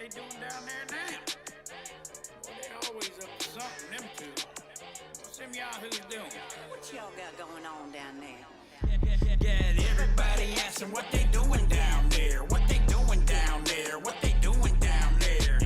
they doing down there now? Well, they always up to something, them two. What's them yahoos doing? What y'all got going on down there? Got everybody asking what they doing down there. What they doing down there. What they doing down there.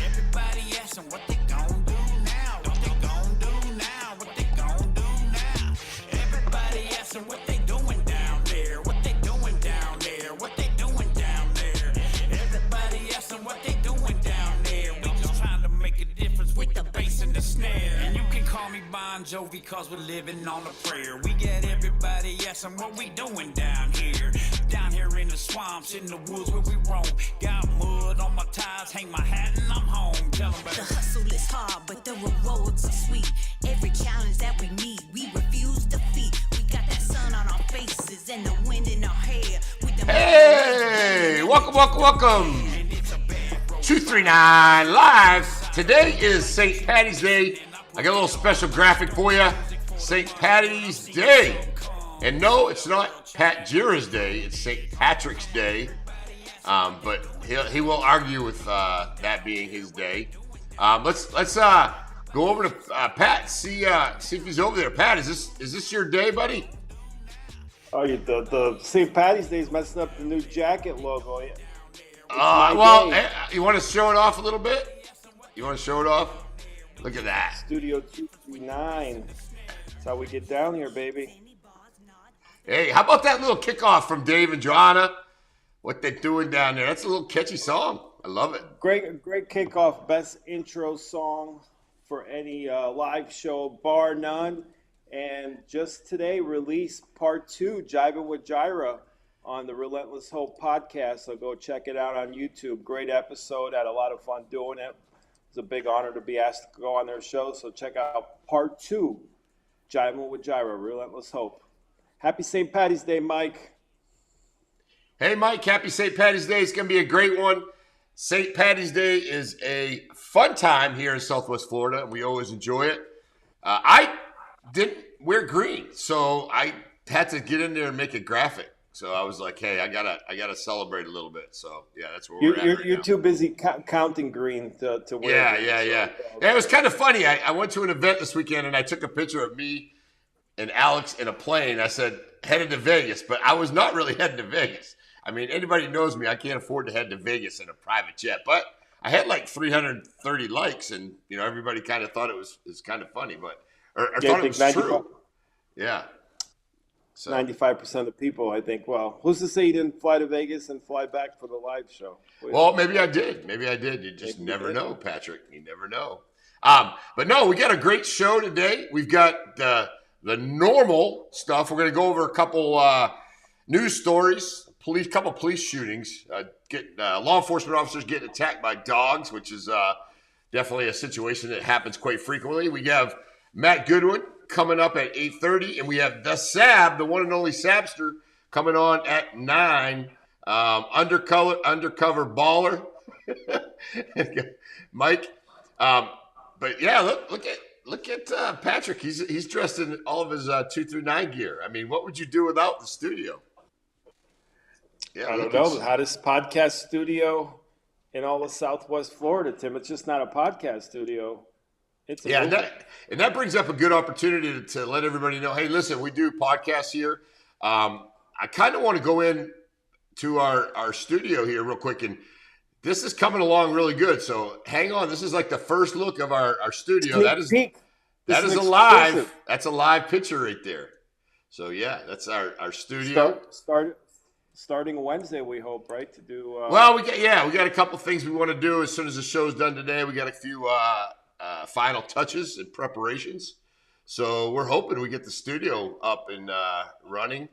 Everybody asking what they gon' do now. What they gon' do now. What they gon' do now. Everybody asking what they doing down there. What they doing down there. What they doing down there. Everybody asking what they doing down there. We just trying to make a difference with the bass and the snare. And you can call me Bon Jovi cause we're living on a prayer. We got everybody asking what we doing down here. Down here in the swamps, in the woods where we roam. Got mud on my tires, hang my hat and I'm home. Tell them about The hustle is hard, but the rewards are sweet. Every challenge that we meet, we refuse defeat. We got that sun on our faces and the wind in our hair. Hey, welcome. 239 Live. Today is St. Patty's Day. I got a little special graphic for you. St. Patty's Day. And no, it's not Pat Jira's Day. It's St. Patrick's Day. But he will argue with that being his day. Let's go over to Pat. See if he's over there. Pat, is this your day, buddy? Oh, the St. Patty's Day is messing up the new jacket logo. You want to show it off a little bit? You want to show it off? Look at that. Studio 239. That's how we get down here, baby. Hey, how about that little kickoff from Dave and Joanna? What they're doing down there. That's a little catchy song. I love it. Great kickoff. Best intro song for any live show, bar none. And just today released part 2, Jiving with Jira, on the Relentless Hope podcast. So go check it out on YouTube. Great episode. Had a lot of fun doing it. It's a big honor to be asked to go on their show. So check out part 2, Jiving with Jira, Relentless Hope. Happy St. Patty's Day, Mike. Hey, Mike, happy St. Patty's Day. It's going to be a great one. St. Patty's Day is a fun time here in Southwest Florida. We always enjoy it. I didn't wear green, so I had to get in there and make a graphic. So I was like, hey, I gotta celebrate a little bit. So, yeah, that's where we're at right You're now. too busy counting green to wear green. Yeah, it was kind of funny. I went to an event this weekend, and I took a picture of me and Alex in a plane. I said, headed to Vegas, but I was not really heading to Vegas. I mean, anybody knows me, I can't afford to head to Vegas in a private jet. But I had like 330 likes, and everybody kind of thought it was kind of funny, but or thought it was true. Yeah. So 95% of the people, I think. Well, who's to say you didn't fly to Vegas and fly back for the live show? Well, maybe I did. You just never know, Patrick. You never know. But no, we got a great show today. We've got the normal stuff. We're going to go over a couple news stories, couple police shootings, law enforcement officers getting attacked by dogs, which is definitely a situation that happens quite frequently. We have Matt Goodwin coming up at 8:30, and we have the Sab, the one and only Sabster, coming on at 9. Undercover baller, Mike. But yeah, look at Patrick. He's dressed in all of his 239 gear. I mean, what would you do without the studio? Yeah, I don't know. The hottest podcast studio in all of Southwest Florida, Tim. It's just not a podcast studio. It's and that brings up a good opportunity to let everybody know, hey, listen, we do podcasts here. I kind of want to go in to our studio here real quick, and this is coming along really good. So hang on. This is like the first look of our studio. That is live. That's a live picture right there. So yeah, that's our studio. Starting Wednesday, we hope, right? To do well, we got a couple things we want to do as soon as the show's done today. We got a few final touches and preparations. So we're hoping we get the studio up and running,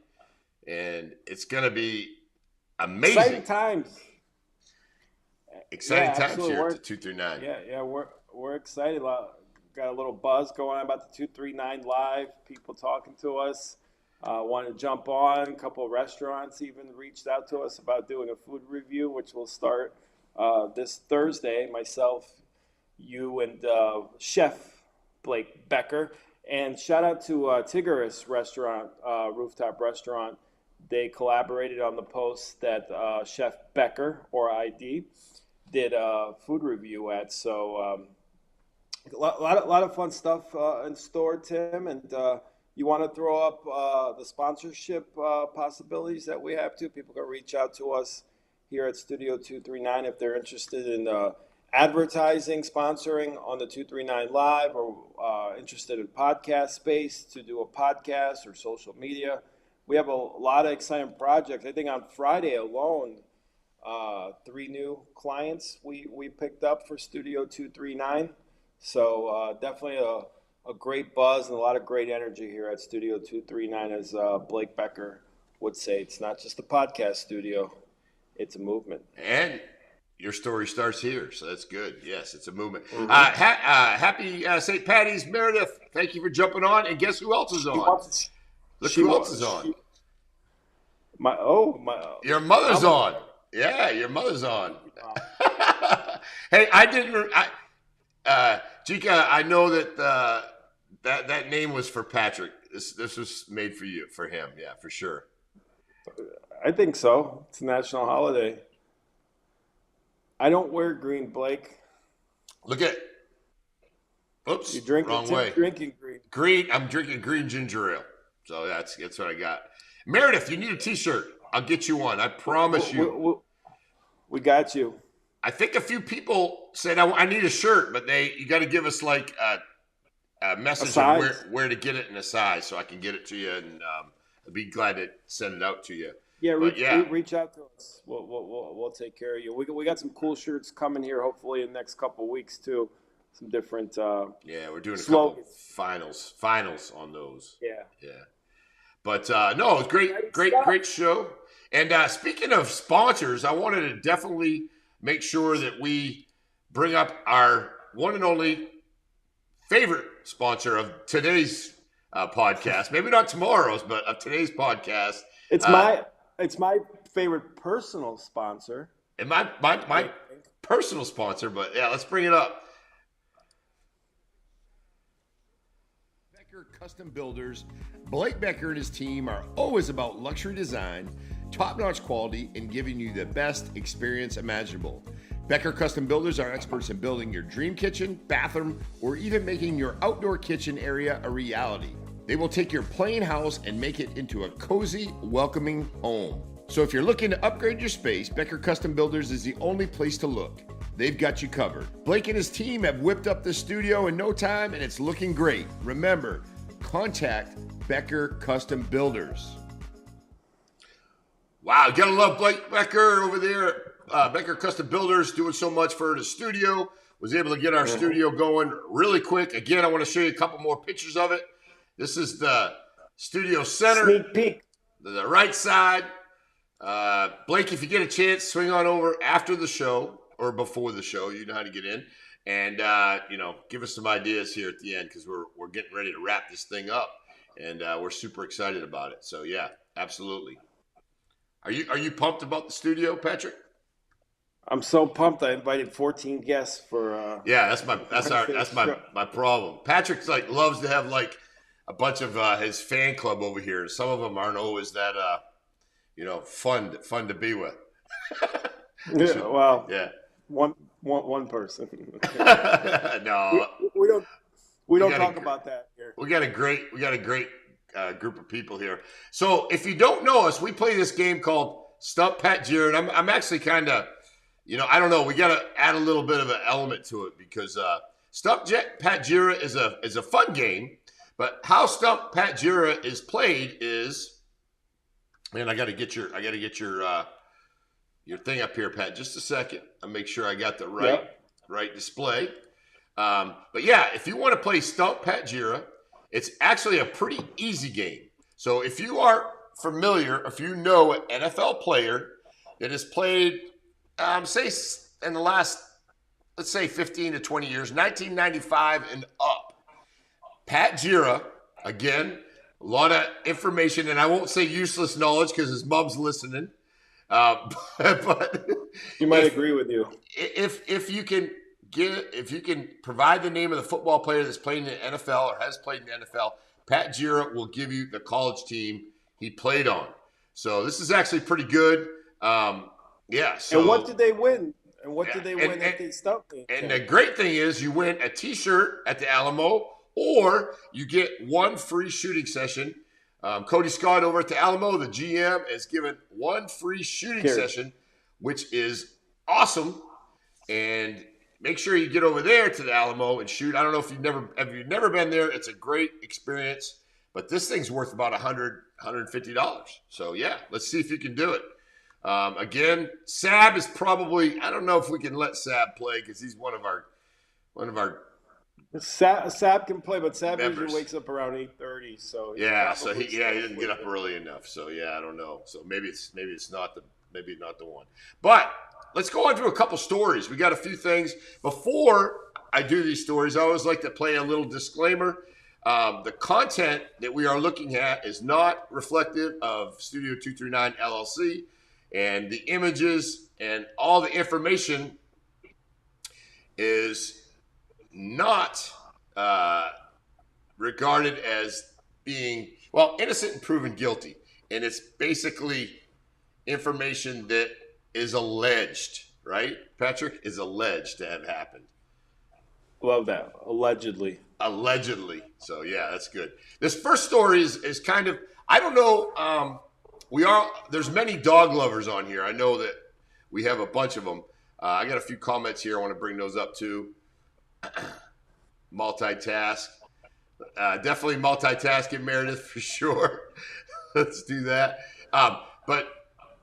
and it's going to be amazing. Exciting times here at the 239. Yeah, we're excited. Got a little buzz going on about the 239 live. People talking to us. Want to jump on. A couple of restaurants even reached out to us about doing a food review, which will start this Thursday. Myself, you, and Chef Blake Becker. And shout out to Tigris Restaurant, Rooftop Restaurant. They collaborated on the post that Chef Becker, or ID, did a food review at. So a lot of fun stuff in store, Tim. And you want to throw up the sponsorship possibilities that we have too? People can reach out to us here at Studio 239 if they're interested in advertising, sponsoring on the 239 Live, or interested in podcast space to do a podcast or social media. We have a lot of exciting projects. I think on Friday alone, 3 new clients we picked up for Studio 239. So definitely a great buzz and a lot of great energy here at Studio 239. As Blake Becker would say, it's not just a podcast studio, it's a movement. And your story starts here, so that's good. Yes, it's a movement. Mm-hmm. Happy St. Patty's, Meredith. Thank you for jumping on. And guess who else is on? Look who else is on. Your mother's on. Yeah, your mother's on. Hey, Chica, I know that that name was for Patrick. This was made for you, for him. Yeah, for sure. I think so. It's a national holiday. I don't wear green, Blake. Look at. Oops, you drinking, wrong way. Drinking green. Green. I'm drinking green ginger ale. So that's what I got. Meredith, you need a T-shirt. I'll get you one. I promise you. We got you. I think a few people said I need a shirt, but you got to give us like a message of where to get it in a size, so I can get it to you, and I'd be glad to send it out to you. Yeah, reach out to us. We'll take care of you. We got some cool shirts coming here, hopefully in the next couple of weeks too. Some different. We're doing a couple finals on those. Yeah. But no, it was great show. And speaking of sponsors, I wanted to definitely make sure that we bring up our one and only favorite sponsor of today's podcast. Maybe not tomorrow's, but of today's podcast. It's my favorite personal sponsor. And my personal sponsor, but yeah, let's bring it up. Becker Custom Builders. Blake Becker and his team are always about luxury design, top-notch quality, and giving you the best experience imaginable. Becker Custom Builders are experts in building your dream kitchen, bathroom, or even making your outdoor kitchen area a reality. They will take your plain house and make it into a cozy, welcoming home. So if you're looking to upgrade your space, Becker Custom Builders is the only place to look. They've got you covered. Blake and his team have whipped up the studio in no time, and it's looking great. Remember, contact Becker Custom Builders. Wow, you gotta love Blake Becker over there. Becker Custom Builders doing so much for the studio. Was able to get our studio going really quick. Again, I want to show you a couple more pictures of it. This is the studio center. Sneak peek. The right side. Blake, if you get a chance, swing on over after the show or before the show. You know how to get in. And, give us some ideas here at the end, because we're getting ready to wrap this thing up. And we're super excited about it. So, yeah, absolutely. Are you pumped about the studio, Patrick? I'm so pumped. I invited 14 guests for. That's my problem. Patrick's loves to have a bunch of his fan club over here. Some of them aren't always that fun to be with. One person. No, we don't talk about that here. We got a great group of people here. So if you don't know us, we play this game called Stump Pat Jira, and I'm actually kind of, I don't know. We got to add a little bit of an element to it, because Stump Pat Jira is a fun game, but how Stump Pat Jira is played is, man, I got to get your thing up here, Pat. Just a second. I'll make sure I got the right display. But yeah, if you want to play Stump Pat Jira, it's actually a pretty easy game. So if you are familiar, if you know an NFL player that has played, say in the last, let's say 15 to 20 years, 1995 and up, Pat Jira, again, a lot of information, and I won't say useless knowledge because his mom's listening. But you might agree with you. If you can provide the name of the football player that's played in the NFL or has played in the NFL, Pat Jira will give you the college team he played on. So this is actually pretty good. So, and what did they win? And what did they win at the Stump? And the great thing is you win a T-shirt at the Alamo, or you get one free shooting session. Cody Scott over at the Alamo, the GM, has given one free shooting session, which is awesome. And make sure you get over there to the Alamo and shoot. I don't know if you've never been there. It's a great experience, but this thing's worth about $150. So yeah, let's see if you can do it. Again, Sab is probably, I don't know if we can let Sab play because he's one of our Sab can play, but Sab members. usually wakes up around 8:30. So he didn't get up early enough. So yeah, I don't know. So maybe it's not the one. But let's go on to a couple stories. We got a few things before I do these stories. I always like to play a little disclaimer. The content that we are looking at is not reflective of Studio 239 LLC. And the images and all the information is not regarded as being, innocent and proven guilty. And it's basically information that is alleged, right? Patrick, is alleged to have happened. Love that. Allegedly. So, yeah, that's good. This first story is kind of, I don't know, there's many dog lovers on here. I know that we have a bunch of them. I got a few comments here. I want to bring those up too. Multitask. Definitely multitasking, Meredith, for sure. Let's do that. But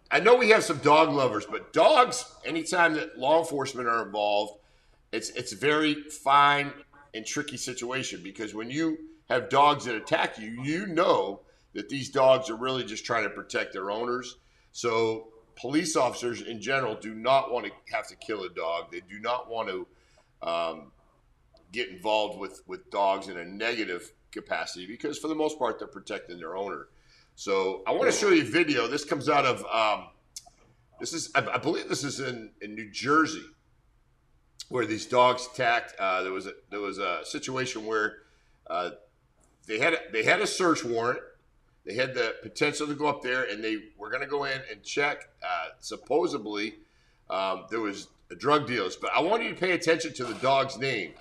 I know we have some dog lovers, but dogs, anytime that law enforcement are involved, it's a very fine and tricky situation, because when you have dogs that attack you, you know that these dogs are really just trying to protect their owners. So police officers in general do not want to have to kill a dog. They do not want to get involved with dogs in a negative capacity, because for the most part, they're protecting their owner. So I want to show you a video. This comes out of, I believe this is in New Jersey, where these dogs attacked. There was a situation where they had a search warrant. They had the potential to go up there, and they were going to go in and check. Supposedly, there was drug dealers. But I want you to pay attention to the dog's name.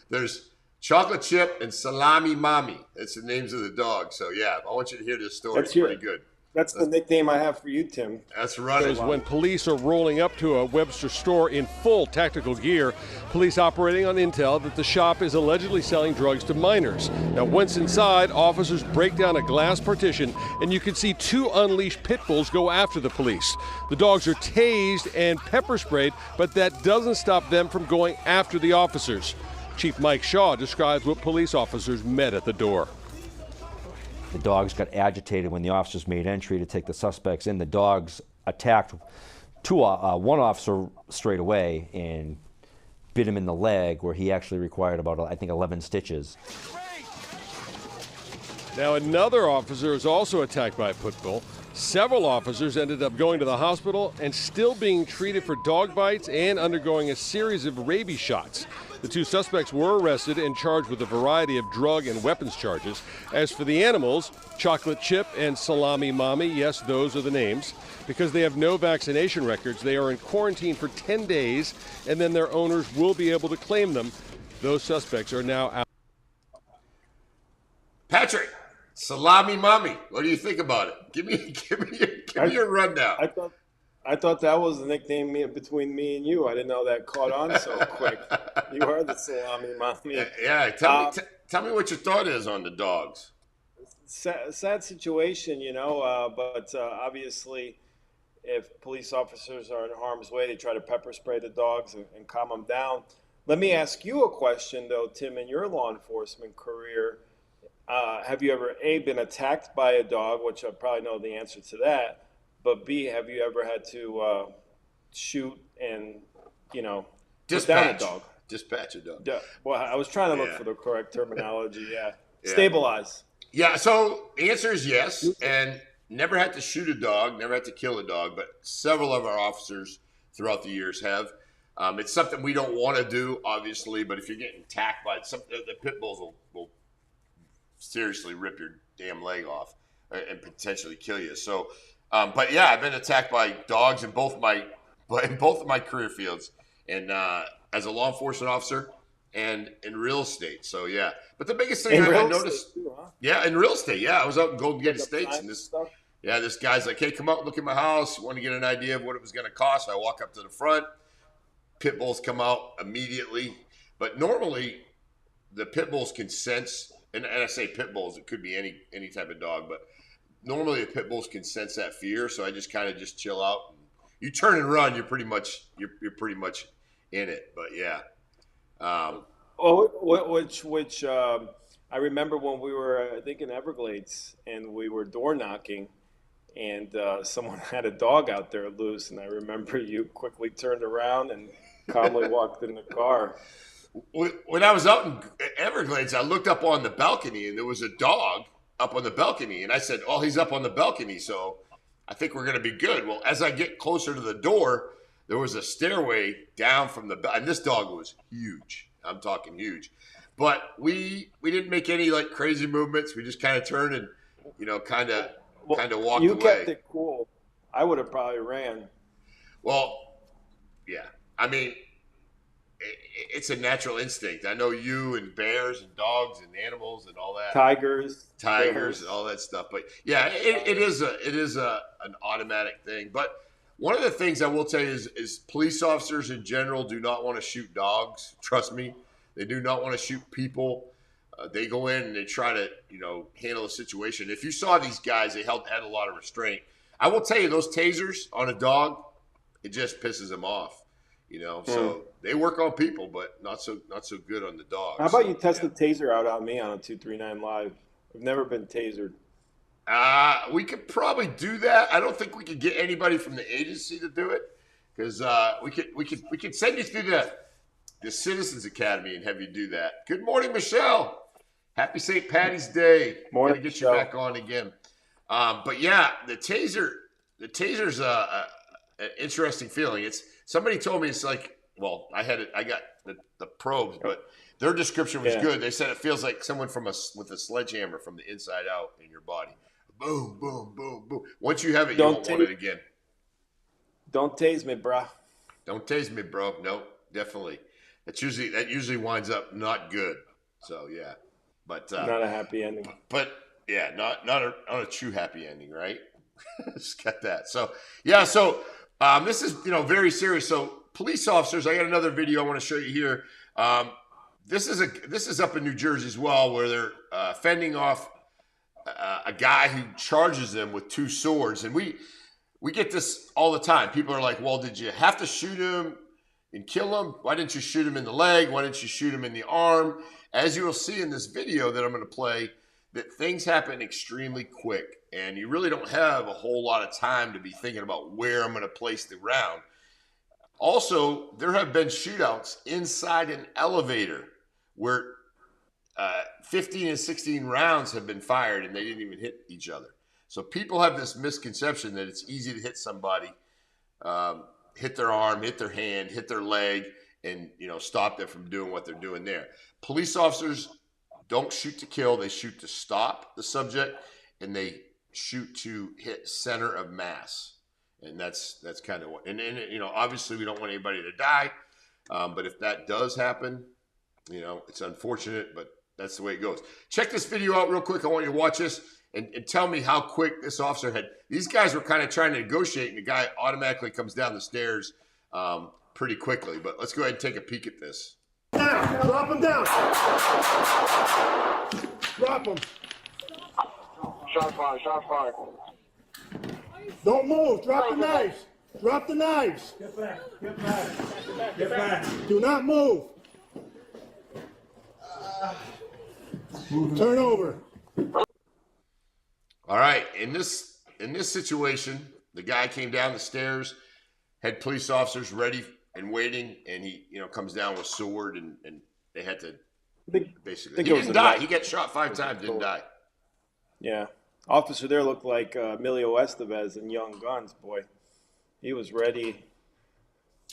There's Chocolate Chip and Salami Mommy. That's the names of the dogs. So, yeah, I want you to hear this story. It's pretty good. That's the nickname I have for you, Tim. That's right. When police are rolling up to a Webster store in full tactical gear, police operating on intel that the shop is allegedly selling drugs to minors. Now, once inside, officers break down a glass partition, and you can see two unleashed pit bulls go after the police. The dogs are tased and pepper sprayed, but that doesn't stop them from going after the officers. Chief Mike Shaw describes what police officers met at the door. The dogs got agitated when the officers made entry to take the suspects in. The dogs attacked one officer straight away and bit him in the leg, where he actually required about, I think, 11 stitches. Now, another officer is also attacked by a pit bull. Several officers ended up going to the hospital and still being treated for dog bites and undergoing a series of rabies shots. The two suspects were arrested and charged with a variety of drug and weapons charges. As for the animals, Chocolate Chip and Salami Mommy, yes, those are the names. Because they have no vaccination records, they are in quarantine for 10 days, and then their owners will be able to claim them. Those suspects are now out. Patrick, Salami Mommy, what do you think about it? Give me your rundown. I thought that was the nickname between me and you. I didn't know that caught on so quick. You are the Salami Mommy. Yeah, tell me what your thought is on the dogs. Sad situation, but obviously if police officers are in harm's way, they try to pepper spray the dogs and calm them down. Let me ask you a question, though, Tim, in your law enforcement career. Have you ever, A, been attacked by a dog, which I probably know the answer to that, but B, have you ever had to shoot and, put down a dog? Dispatch a dog. Well, I was trying to look for the correct terminology, Stabilize. Yeah, so the answer is yes, and never had to shoot a dog, never had to kill a dog, but several of our officers throughout the years have. It's something we don't want to do, obviously, but if you're getting attacked by the pit bulls will seriously rip your damn leg off and potentially kill you. So, but yeah, I've been attacked by dogs, and both my but in both of my career fields, and as a law enforcement officer and in real estate. So yeah, but the biggest thing I noticed, too, huh? yeah, in real estate, yeah, I was out in Golden Gate Estates, and Stuff. this guy's like, hey, come out and look at my house. Want to get an idea of what it was going to cost? I walk up to the front. Pit bulls come out immediately, but normally the pit bulls can sense, and I say pit bulls, it could be any type of dog, but normally the pit bulls can sense that fear. So I just kind of just chill out. You turn and run, you're pretty much in it. But yeah. Which I remember when we were, I think, in Everglades, and we were door knocking, and someone had a dog out there loose, and I remember you quickly turned around and calmly walked in the car. When I was out in Everglades, I looked up on the balcony, and there was a dog up on the balcony, and I said, "Oh, he's up on the balcony, so I think we're going to be good." Well, as I get closer to the door, there was a stairway down from the and this dog was huge. I'm talking huge, but we didn't make any like crazy movements. We just kind of turned and kind of walked away. You kept it cool. I would have probably ran. Well, yeah. I mean, it's a natural instinct. I know you and bears and dogs and animals and all that. Tigers Tigers and all that stuff. But yeah, it is an automatic thing. But one of the things I will tell you is police officers in general do not want to shoot dogs. Trust me, they do not want to shoot people. They go in and they try to handle the situation. If you saw these guys, they had a lot of restraint. I will tell you, those tasers on a dog, it just pisses them off. So they work on people, but not so good on the dogs. How about you test the taser out on me on a 239 Live? I've never been tasered. We could probably do that. I don't think we could get anybody from the agency to do it, because we could send you through the Citizens Academy and have you do that. Good morning, Michelle. Happy St. Patty's Day. Morning, Gotta get you back on again. But yeah, the taser's an interesting feeling. Somebody told me it's like, well, I got the probes, but their description was good. They said it feels like someone with a sledgehammer from the inside out in your body. Boom, boom, boom, boom. Once you have it, you won't want it again. Don't tase me, brah. Don't tase me, bro. No, definitely. That usually winds up not good. So yeah, but not a happy ending. But yeah, not a true happy ending, right? Just got that. So yeah, so. This is, very serious. So police officers, I got another video I want to show you here. This is up in New Jersey as well, where they're fending off a guy who charges them with two swords. And we get this all the time. People are like, well, did you have to shoot him and kill him? Why didn't you shoot him in the leg? Why didn't you shoot him in the arm? As you will see in this video that I'm going to play, that things happen extremely quick, and you really don't have a whole lot of time to be thinking about where I'm going to place the round. Also, there have been shootouts inside an elevator where 15 and 16 rounds have been fired and they didn't even hit each other. So people have this misconception that it's easy to hit somebody, hit their arm, hit their hand, hit their leg, and stop them from doing what they're doing there. Police officers don't shoot to kill, they shoot to stop the subject, and they shoot to hit center of mass. And that's kind of what, and obviously we don't want anybody to die, but if that does happen, it's unfortunate, but that's the way it goes. Check this video out real quick. I want you to watch this and tell me how quick this officer had. These guys were kind of trying to negotiate, and the guy automatically comes down the stairs pretty quickly. But let's go ahead and take a peek at this. Down. Drop him down. Drop him. Shot fired. Don't move. Drop the knives. Drop the knives. Get back. Do not move. Turn over. All right. In this situation, the guy came down the stairs, had police officers ready and waiting, and he comes down with a sword, and they had to basically. He didn't die. He got shot 5 times, didn't die. Yeah. Officer there looked like Emilio Estevez in Young Guns, boy. He was ready.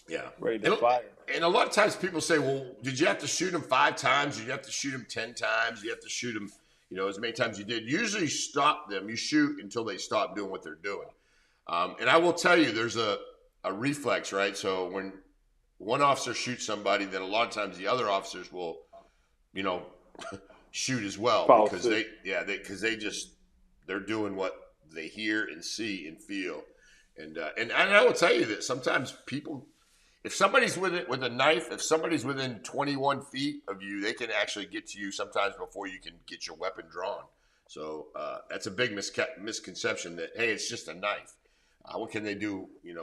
Yeah. Ready to fire. And a lot of times people say, well, did you have to shoot him 5 times? Did you have to shoot him 10 times? You have to shoot him, as many times you did. Usually stop them. You shoot until they stop doing what they're doing. And I will tell you, there's a a reflex, right? So when one officer shoots somebody, then a lot of times the other officers will, shoot as well Follow because suit. they're doing what they hear and see and feel, and I will tell you that sometimes people, if somebody's with a knife, if somebody's within 21 feet of you, they can actually get to you sometimes before you can get your weapon drawn. So that's a big misconception that, hey, it's just a knife. What can they do, in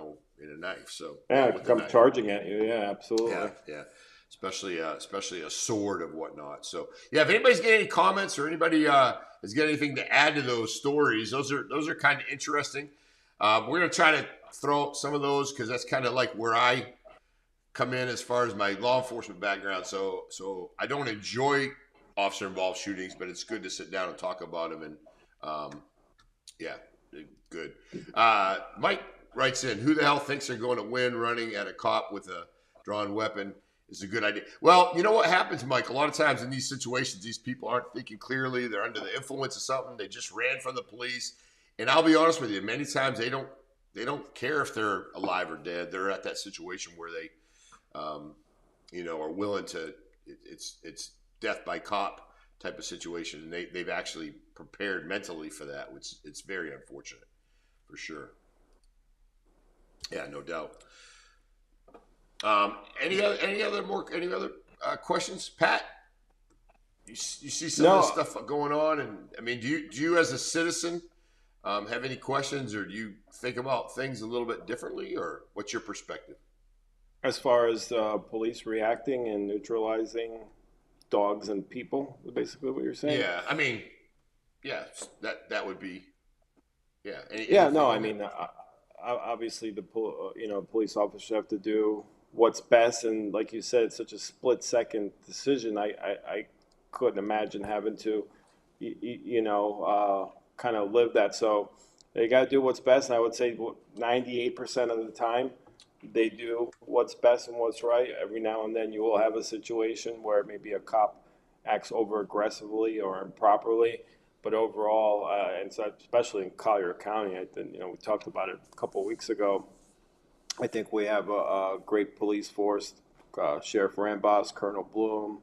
a knife? So Yeah, with the come knife. charging at you. Yeah, absolutely. Yeah. Especially a sword of whatnot. So yeah, if anybody's got any comments or anybody has got anything to add to those stories, those are kind of interesting. We're gonna try to throw up some of those because that's kind of like where I come in as far as my law enforcement background. So I don't enjoy officer involved shootings, but it's good to sit down and talk about them. And yeah, good. Mike writes in, who the hell thinks they're going to win running at a cop with a drawn weapon is a good idea? Well, you know what happens, Mike? A lot of times in these situations, these people aren't thinking clearly. They're under the influence of something. They just ran from the police. And I'll be honest with you, many times they don't care if they're alive or dead. They're at that situation where they, are willing to. It's death by cop type of situation, and they've actually prepared mentally for that, which it's very unfortunate, for sure. Yeah, no doubt. Any other questions, Pat? You see some of this stuff going on, and I mean, do you as a citizen have any questions, or do you think about things a little bit differently, or what's your perspective? As far as police reacting and neutralizing dogs and people, basically what you're saying? Yeah, I mean, yeah, that would be, yeah. I mean, obviously the police officers have to do what's best, and like you said, it's such a split-second decision. I couldn't imagine having to, kind of live that. So they got to do what's best, and I would say 98% of the time they do what's best and what's right. Every now and then you will have a situation where maybe a cop acts over aggressively or improperly, but overall, and so especially in Collier County, I think, we talked about it a couple of weeks ago. I think we have a great police force, Sheriff Rambos, Colonel Bloom,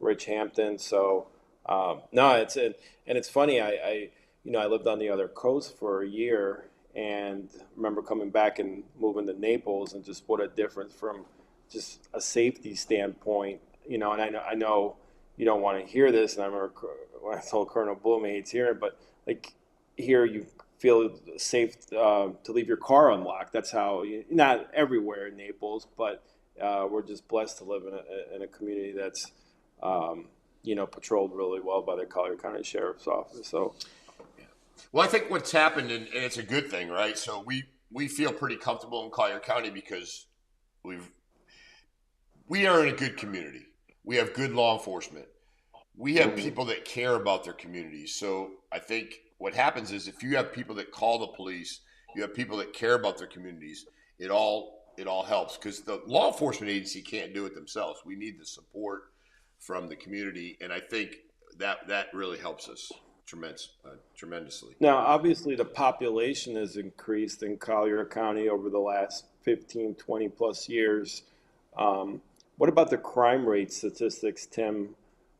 Rich Hampton. So it's funny. I lived on the other coast for a year, and remember coming back and moving to Naples, and just what a difference from just a safety standpoint. And I know you don't want to hear this, and I remember when I told Colonel Bloom, he hates hearing it, but like here you feel safe to leave your car unlocked. That's how, not everywhere in Naples, but we're just blessed to live in a community that's patrolled really well by the Collier County Sheriff's Office. So. Well, I think what's happened, and it's a good thing, right? So we feel pretty comfortable in Collier County because we are in a good community. We have good law enforcement. We have people that care about their communities. So I think what happens is if you have people that call the police, you have people that care about their communities, it all helps, because the law enforcement agency can't do it themselves. We need the support from the community, and I think that really helps us tremendously. Now, obviously, the population has increased in Collier County over the last 15, 20 plus years. What about the crime rate statistics, Tim,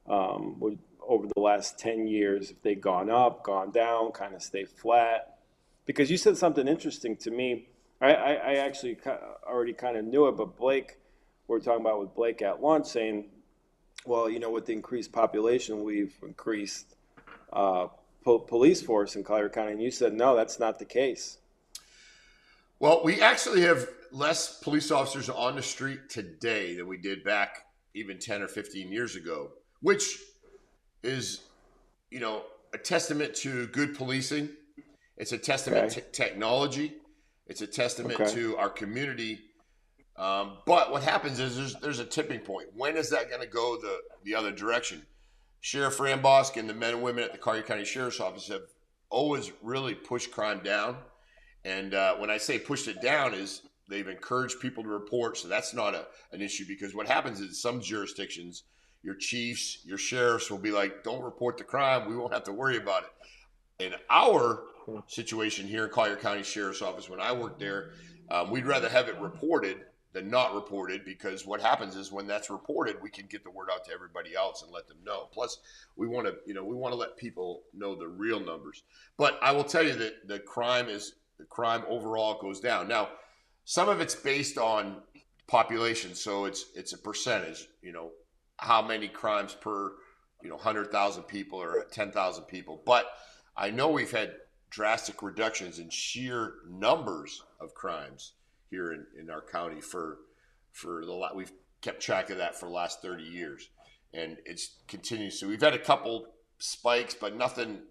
over the last 10 years? If they've gone up, gone down, kind of stay flat? Because you said something interesting to me. I actually already kind of knew it, but Blake, we were talking about with Blake at lunch, saying, well, with the increased population, we've increased police force in Collier County, and you said no, that's not the case. Well, we actually have less police officers on the street today than we did back even 10 or 15 years ago, which is, a testament to good policing. It's a testament to technology. It's a testament to our community. But what happens is there's a tipping point. When is that going to go the other direction? Sheriff Rambos and the men and women at the Collier County Sheriff's Office have always really pushed crime down. And when I say pushed it down, is they've encouraged people to report. So that's not an issue, because what happens is some jurisdictions, your chiefs, your sheriffs will be like, don't report the crime. We won't have to worry about it. In our situation here in Collier County Sheriff's Office, when I worked there, We'd rather have it reported than not reported, because what happens is when that's reported, we can get the word out to everybody else and let them know. Plus, we want to let people know the real numbers. But I will tell you that the crime overall goes down. Now, some of it's based on population, so it's a percentage. How many crimes per 100,000 people or 10,000 people. But I know we've had drastic reductions in sheer numbers of crimes here in our county we've kept track of that for the last 30 years, and it's continues. So we've had a couple spikes, but nothing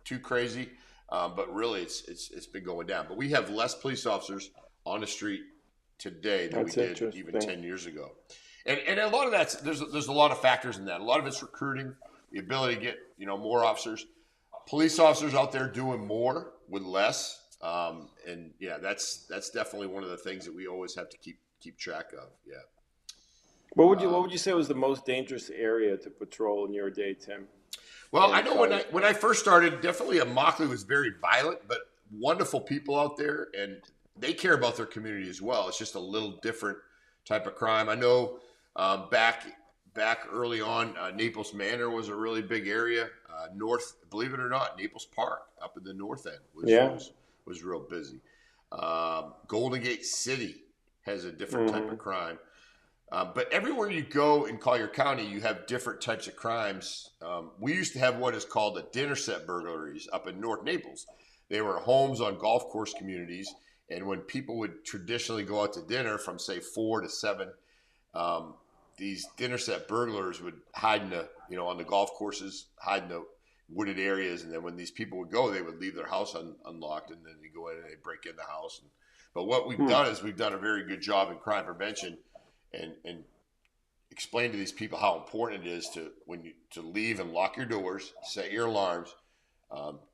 too crazy. But really, it's been going down. But we have less police officers on the street today than we did even 10 years ago. And a lot of there's a lot of factors in that. A lot of it's recruiting, the ability to get more officers, police officers out there doing more with less. And yeah, that's definitely one of the things that we always have to keep track of. Yeah. What would you say was the most dangerous area to patrol in your day, Tim? Well, I know when I first started, definitely Immokalee was very violent, but wonderful people out there, and they care about their community as well. It's just a little different type of crime. I know back early on, Naples Manor was a really big area. North, believe it or not, Naples Park up in the north end was real busy. Golden Gate City has a different type of crime. But everywhere you go in Collier County, you have different types of crimes. We used to have what is called a dinner set burglaries up in North Naples. They were homes on golf course communities, and when people would traditionally go out to dinner from, say, 4 to 7, these dinner set burglars would hide on the golf courses, hide in the wooded areas, and then when these people would go, they would leave their house unlocked, and then they go in and they break in the house. But what we've done is we've done a very good job in crime prevention and explain to these people how important it is to leave and lock your doors, set your alarms,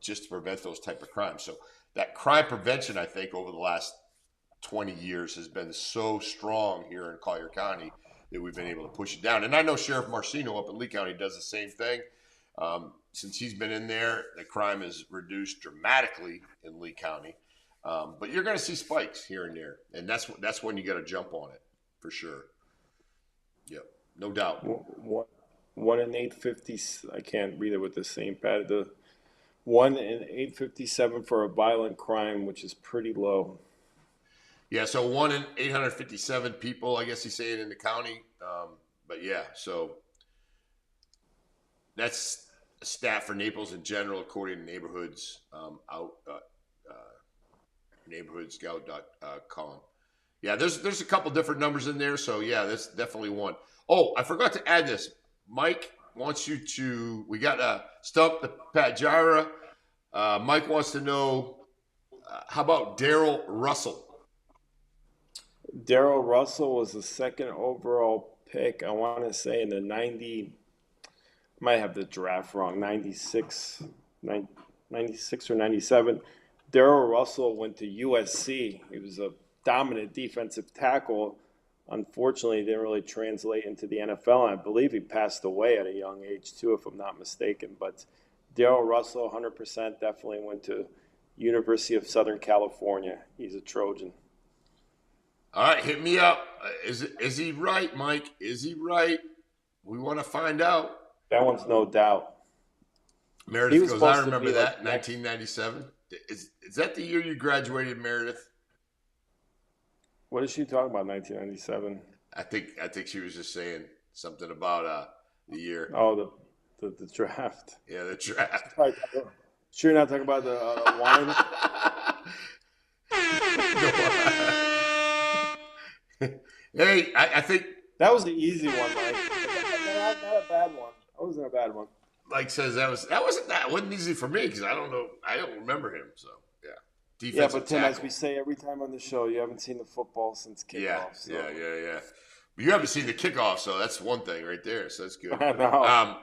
just to prevent those type of crimes. So that crime prevention, I think, over the last 20 years has been so strong here in Collier County that we've been able to push it down. And I know Sheriff Marcino up in Lee County does the same thing. Since he's been in there, the crime has reduced dramatically in Lee County. But you're going to see spikes here and there, and that's when you got to jump on it for sure. Yep, no doubt. 1 in 850. I can't read it with the same pad. The 1 in 857 for a violent crime, which is pretty low. Yeah, so 1 in 857 people, I guess he's saying, in the county. But yeah, so that's a stat for Naples in general, according to neighborhoods neighborhoodscout.com. Yeah, there's a couple different numbers in there, so yeah, that's definitely one. Oh, I forgot to add this. Mike wants you to. We got Stump Pat Jira. Mike wants to know, how about Daryl Russell? Daryl Russell was the second overall pick. I want to say in the 90. Might have the draft wrong. 96 or 97. Daryl Russell went to USC. He was a dominant defensive tackle. Unfortunately, he didn't really translate into the NFL, and I believe he passed away at a young age too, if I'm not mistaken. But Daryl Russell, 100%, definitely went to University of Southern California. He's a Trojan. All right, hit me up. Is he right, Mike? Is he right? We want to find out. That one's no doubt. Meredith goes, I remember that, 1997. Is that the year you graduated, Meredith? What is she talking about, 1997? I think she was just saying something about the year. Oh, the draft. Yeah, the draft. Sure, you're not talking about the wine? Hey, I think that was the easy one, Mike. Not a bad one. That wasn't a bad one. Mike says wasn't easy for me because I don't remember him. So yeah, defensive but Tim, as we say every time on the show, you haven't seen the football since kickoff. Yeah, so. yeah. But you haven't seen the kickoff, so that's one thing right there. So that's good. I know. I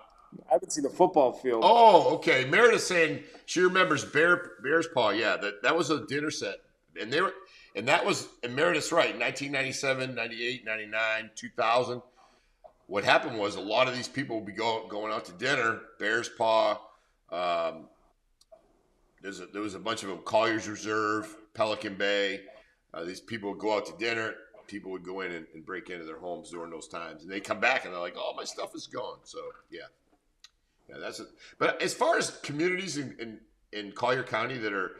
haven't seen the football field. Oh, okay. Meredith saying she remembers Bear's Paw. Yeah, that was a dinner set, and Meredith's right. 1997, 98, 99, 2000. What happened was a lot of these people would be going out to dinner. Bear's Paw. There was a bunch of them. Collier's Reserve, Pelican Bay. These people would go out to dinner. People would go in and break into their homes during those times, and they come back and they're like, "Oh, my stuff is gone." So yeah, that's it. But as far as communities in Collier County that are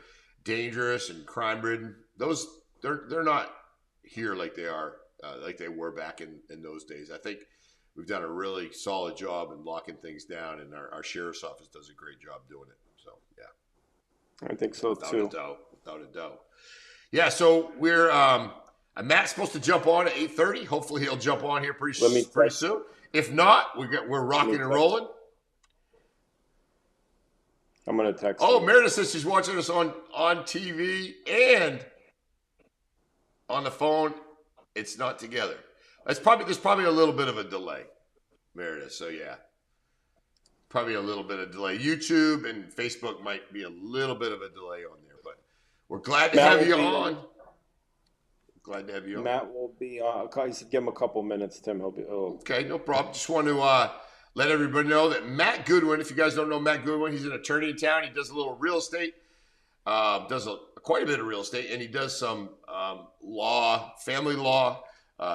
dangerous and crime ridden, those they're not here like they are like they were back in those days. I think we've done a really solid job in locking things down, and our sheriff's office does a great job doing it. So yeah, I think so too. Without a doubt. Yeah, so we're Matt's supposed to jump on at 8:30. Hopefully he'll jump on here pretty soon. If not, we're rocking and rolling. I'm gonna text. Oh, Meredith says she's watching us on TV and on the phone. It's not together. There's probably a little bit of a delay, Meredith. So yeah, probably a little bit of delay. YouTube and Facebook might be a little bit of a delay on there, but we're glad to have you on. Glad to have you on. Matt will be on. He said give him a couple minutes, Tim. He'll be. Oh. Okay, no problem. Just want to let everybody know that Matt Goodwin, if you guys don't know Matt Goodwin, he's an attorney in town. He does a little real estate, quite a bit of real estate, and he does some law, family law,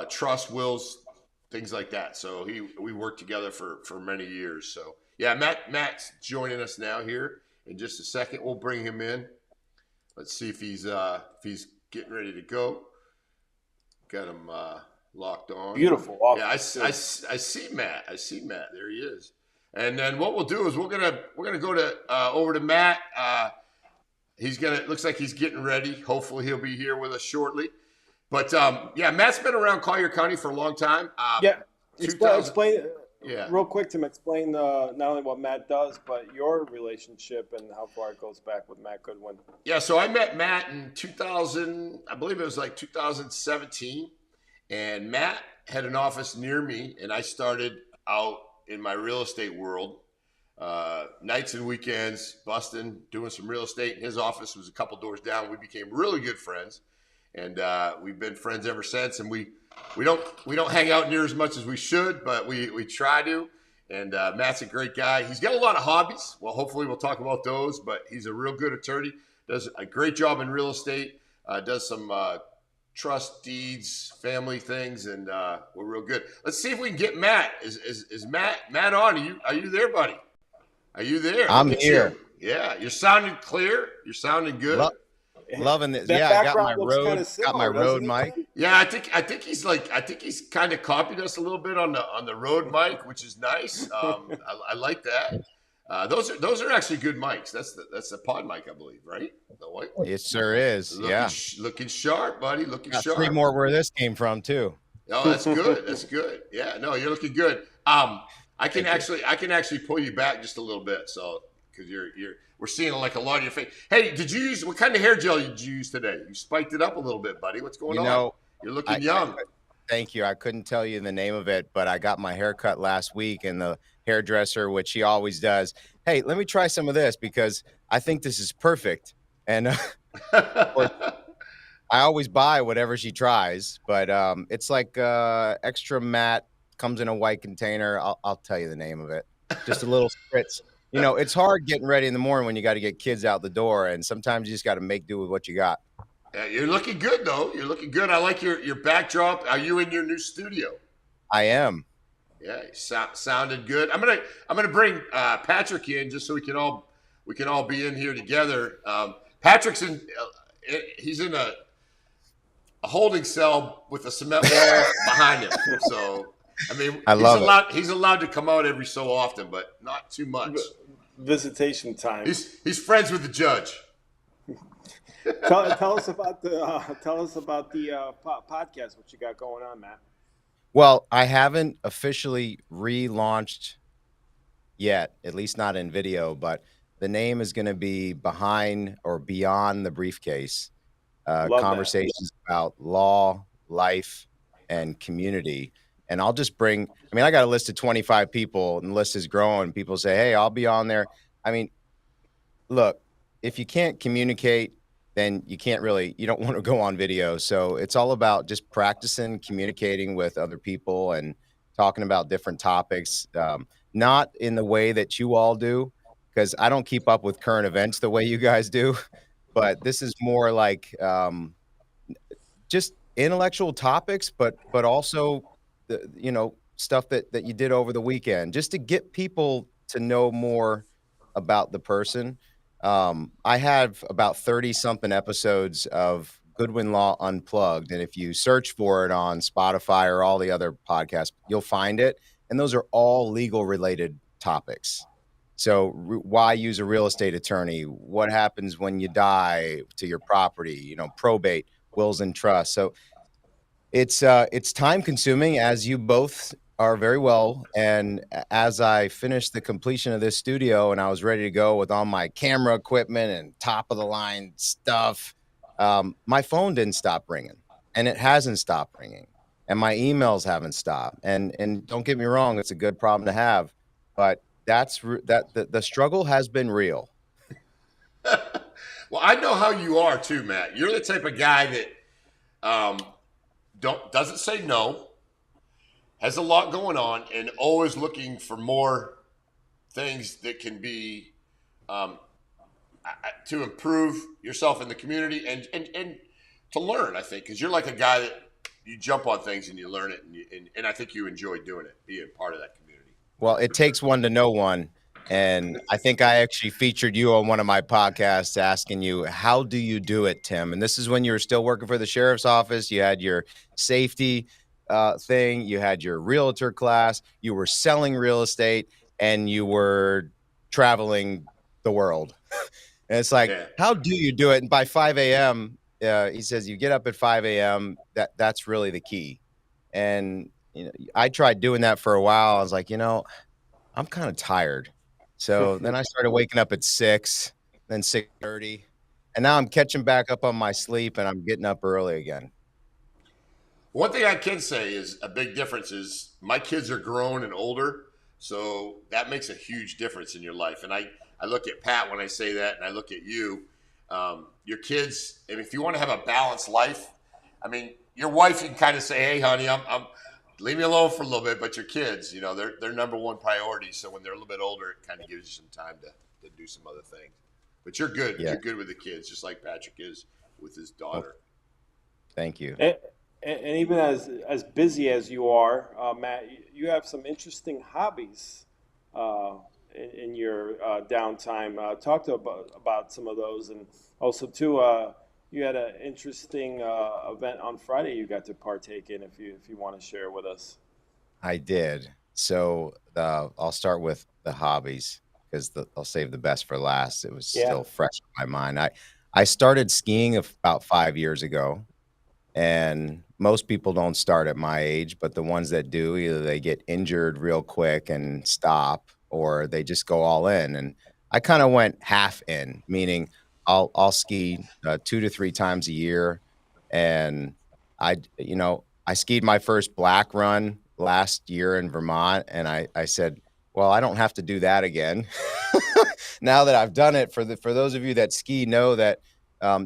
trust, wills, things like that. So we worked together for many years. So yeah, Matt's joining us now here in just a second. We'll bring him in. Let's see if he's getting ready to go. Got him locked on. Beautiful. Yeah, I see Matt. There he is. And then what we'll do is we're gonna go to over to Matt. Looks like he's getting ready. Hopefully he'll be here with us shortly. But yeah, Matt's been around Collier County for a long time. Explain. Yeah. Real quick, Tim, explain not only what Matt does, but your relationship and how far it goes back with Matt Goodwin. Yeah, so I met Matt in 2000, I believe it was like 2017, and Matt had an office near me, and I started out in my real estate world, nights and weekends, busting, doing some real estate, and his office was a couple doors down. We became really good friends, and we've been friends ever since, and we don't hang out near as much as we should, but we try to. And Matt's a great guy. He's got a lot of hobbies. Well, hopefully we'll talk about those, but he's a real good attorney. Does a great job in real estate. Does some trust deeds, family things, and we're real good. Let's see if we can get Matt. Is Matt on? Are you there, buddy? Are you there? I'm here. Yeah, you're sounding clear. You're sounding good. Loving this. That Yeah, I got my similar, road mic. Yeah, I think he's kind of copied us a little bit on the Rode mic, which is nice. I like that. Those are actually good mics. That's the pod mic, I believe, right? The white one. It sure is. Looking sharp, buddy. Looking sharp. 3 more where this came from too. Oh, that's good. That's good. Yeah, no, you're looking good. I can actually pull you back just a little bit, so because we're seeing like a lot of your face. Hey, what kind of hair gel did you use today? You spiked it up a little bit, buddy. What's going on? You're looking young. Thank you. I couldn't tell you the name of it, but I got my hair cut last week, and the hairdresser, which she always does, hey, let me try some of this because I think this is perfect. And I always buy whatever she tries, but it's like extra matte, comes in a white container. I'll tell you the name of it. Just a little spritz. You know, it's hard getting ready in the morning when you got to get kids out the door, and sometimes you just got to make do with what you got. Yeah, you're looking good, though. You're looking good. I like your backdrop. Are you in your new studio? I am. Yeah, sounded good. I'm gonna bring Patrick in just so we can all be in here together. Patrick's he's in a holding cell with a cement wall behind him. So I mean, he's allowed to come out every so often, but not too much. Visitation time. He's friends with the judge. Tell us about the podcast. What you got going on, Matt? Well, I haven't officially relaunched yet, at least not in video, but the name is going to be Behind or Beyond the Briefcase. Conversations about law, life, and community. And I'll just I got a list of 25 people, and the list is growing. People say, hey, I'll be on there. I mean, look, if you can't communicate, then you don't want to go on video. So it's all about just practicing communicating with other people and talking about different topics, not in the way that you all do, because I don't keep up with current events the way you guys do. But this is more like just intellectual topics, but also the stuff that you did over the weekend, just to get people to know more about the person. I have about 30 something episodes of Goodwin Law Unplugged, and if you search for it on Spotify or all the other podcasts, you'll find it. And those are all legal related topics. So why use a real estate attorney? What happens when you die to your property? Probate, wills and trusts. So it's time consuming, as you both are very well. And as I finished the completion of this studio and I was ready to go with all my camera equipment and top of the line stuff, my phone didn't stop ringing, and it hasn't stopped ringing, and my emails haven't stopped. And don't get me wrong, it's a good problem to have, but the struggle has been real. Well, I know how you are too, Matt. You're the type of guy that doesn't say no, has a lot going on, and always looking for more things that can be to improve yourself in the community and to learn. I think because you're like a guy that you jump on things and you learn it, and I think you enjoy doing it, being part of that community. Well, it takes one to know one. And I think I actually featured you on one of my podcasts asking you, how do you do it, Tim? And this is when you were still working for the sheriff's office. You had your safety thing. You had your realtor class. You were selling real estate, and you were traveling the world. And it's like, how do you do it? And by 5 a.m., he says you get up at 5 a.m. That's really the key. And I tried doing that for a while. I was like, I'm kind of tired. So then I started waking up at 6, then 6:30, and now I'm catching back up on my sleep, and I'm getting up early again. One thing I can say is a big difference is my kids are grown and older, so that makes a huge difference in your life. And I look at Pat when I say that, and I look at you. Your kids, and if you want to have a balanced life, I mean, your wife, you can kind of say, hey, honey, I'm leave me alone for a little bit, but your kids, they're number one priority. So when they're a little bit older, it kind of gives you some time to do some other things. But you're good. Yeah. You're good with the kids, just like Patrick is with his daughter. Thank you. And even as busy as you are, Matt, you have some interesting hobbies in your downtime. Talk about some of those, and also too, you had an interesting event on Friday you got to partake in. If you want to share with us. I did. So I'll start with the hobbies because I'll save the best for last. It was still fresh in my mind. I started skiing about 5 years ago, and most people don't start at my age, but the ones that do, either they get injured real quick and stop, or they just go all in. And I kind of went half in, meaning I'll ski 2 to 3 times a year. And I skied my first black run last year in Vermont. And I said, well, I don't have to do that again. Now that I've done it, for those of you that ski know that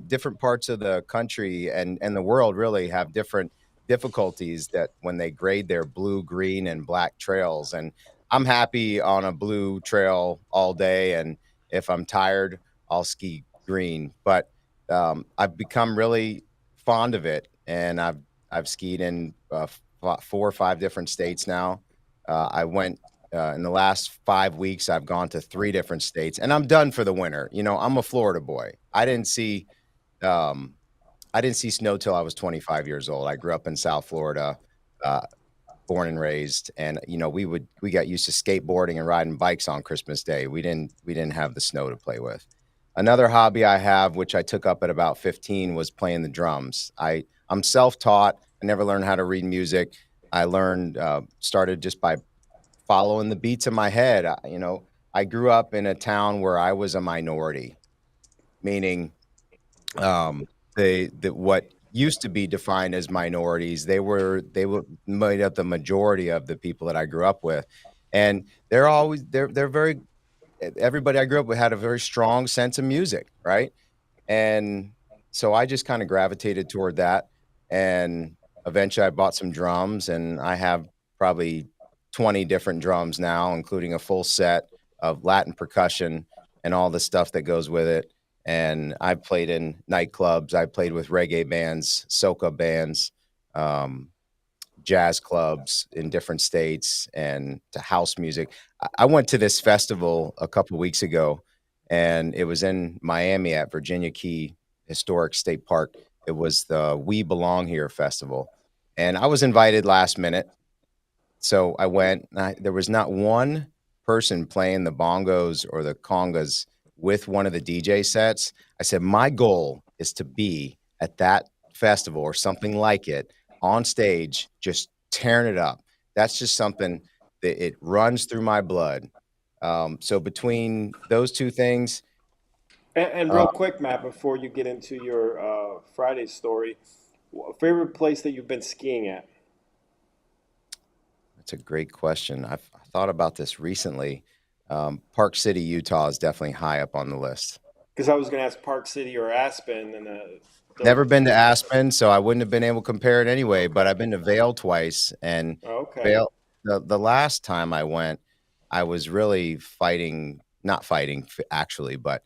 different parts of the country and the world really have different difficulties that when they grade their blue, green, and black trails. And I'm happy on a blue trail all day. And if I'm tired, I'll ski green. But I've become really fond of it, and I've skied in 4 or 5 different states now. I went in the last 5 weeks. I've gone to 3 different states, and I'm done for the winter. I'm a Florida boy. I didn't see snow till I was 25 years old. I grew up in South Florida, born and raised, and we got used to skateboarding and riding bikes on Christmas Day. We didn't have the snow to play with. Another hobby I have, which I took up at about 15, was playing the drums. I'm self-taught. I never learned how to read music. I started just by following the beats in my head. I grew up in a town where I was a minority, meaning what used to be defined as minorities, they were made up the majority of the people that I grew up with, and they're very. Everybody I grew up with had a very strong sense of music, right? And so I just kind of gravitated toward that. And eventually I bought some drums, and I have probably 20 different drums now, including a full set of Latin percussion and all the stuff that goes with it. And I played in nightclubs. I played with reggae bands, soca bands, jazz clubs in different states, and to house music. I went to this festival a couple weeks ago, and it was in Miami at Virginia Key Historic State Park. It was the We Belong Here festival, and I was invited last minute. So I went, and there was not one person playing the bongos or the congas with one of the DJ sets. I said, my goal is to be at that festival or something like it on stage, just tearing it up. That's just something that it runs through my blood. So between those two things, And real quick, Matt, before you get into your Friday story, favorite place that you've been skiing at? that's a great question. I've thought about this recently. Park City, Utah is definitely high up on the list. Because I was going to ask Park City or Aspen, and Never been to Aspen, so I wouldn't have been able to compare it anyway. But I've been to Vail twice, and Okay. Vail. The last time I went, I was really not fighting actually, but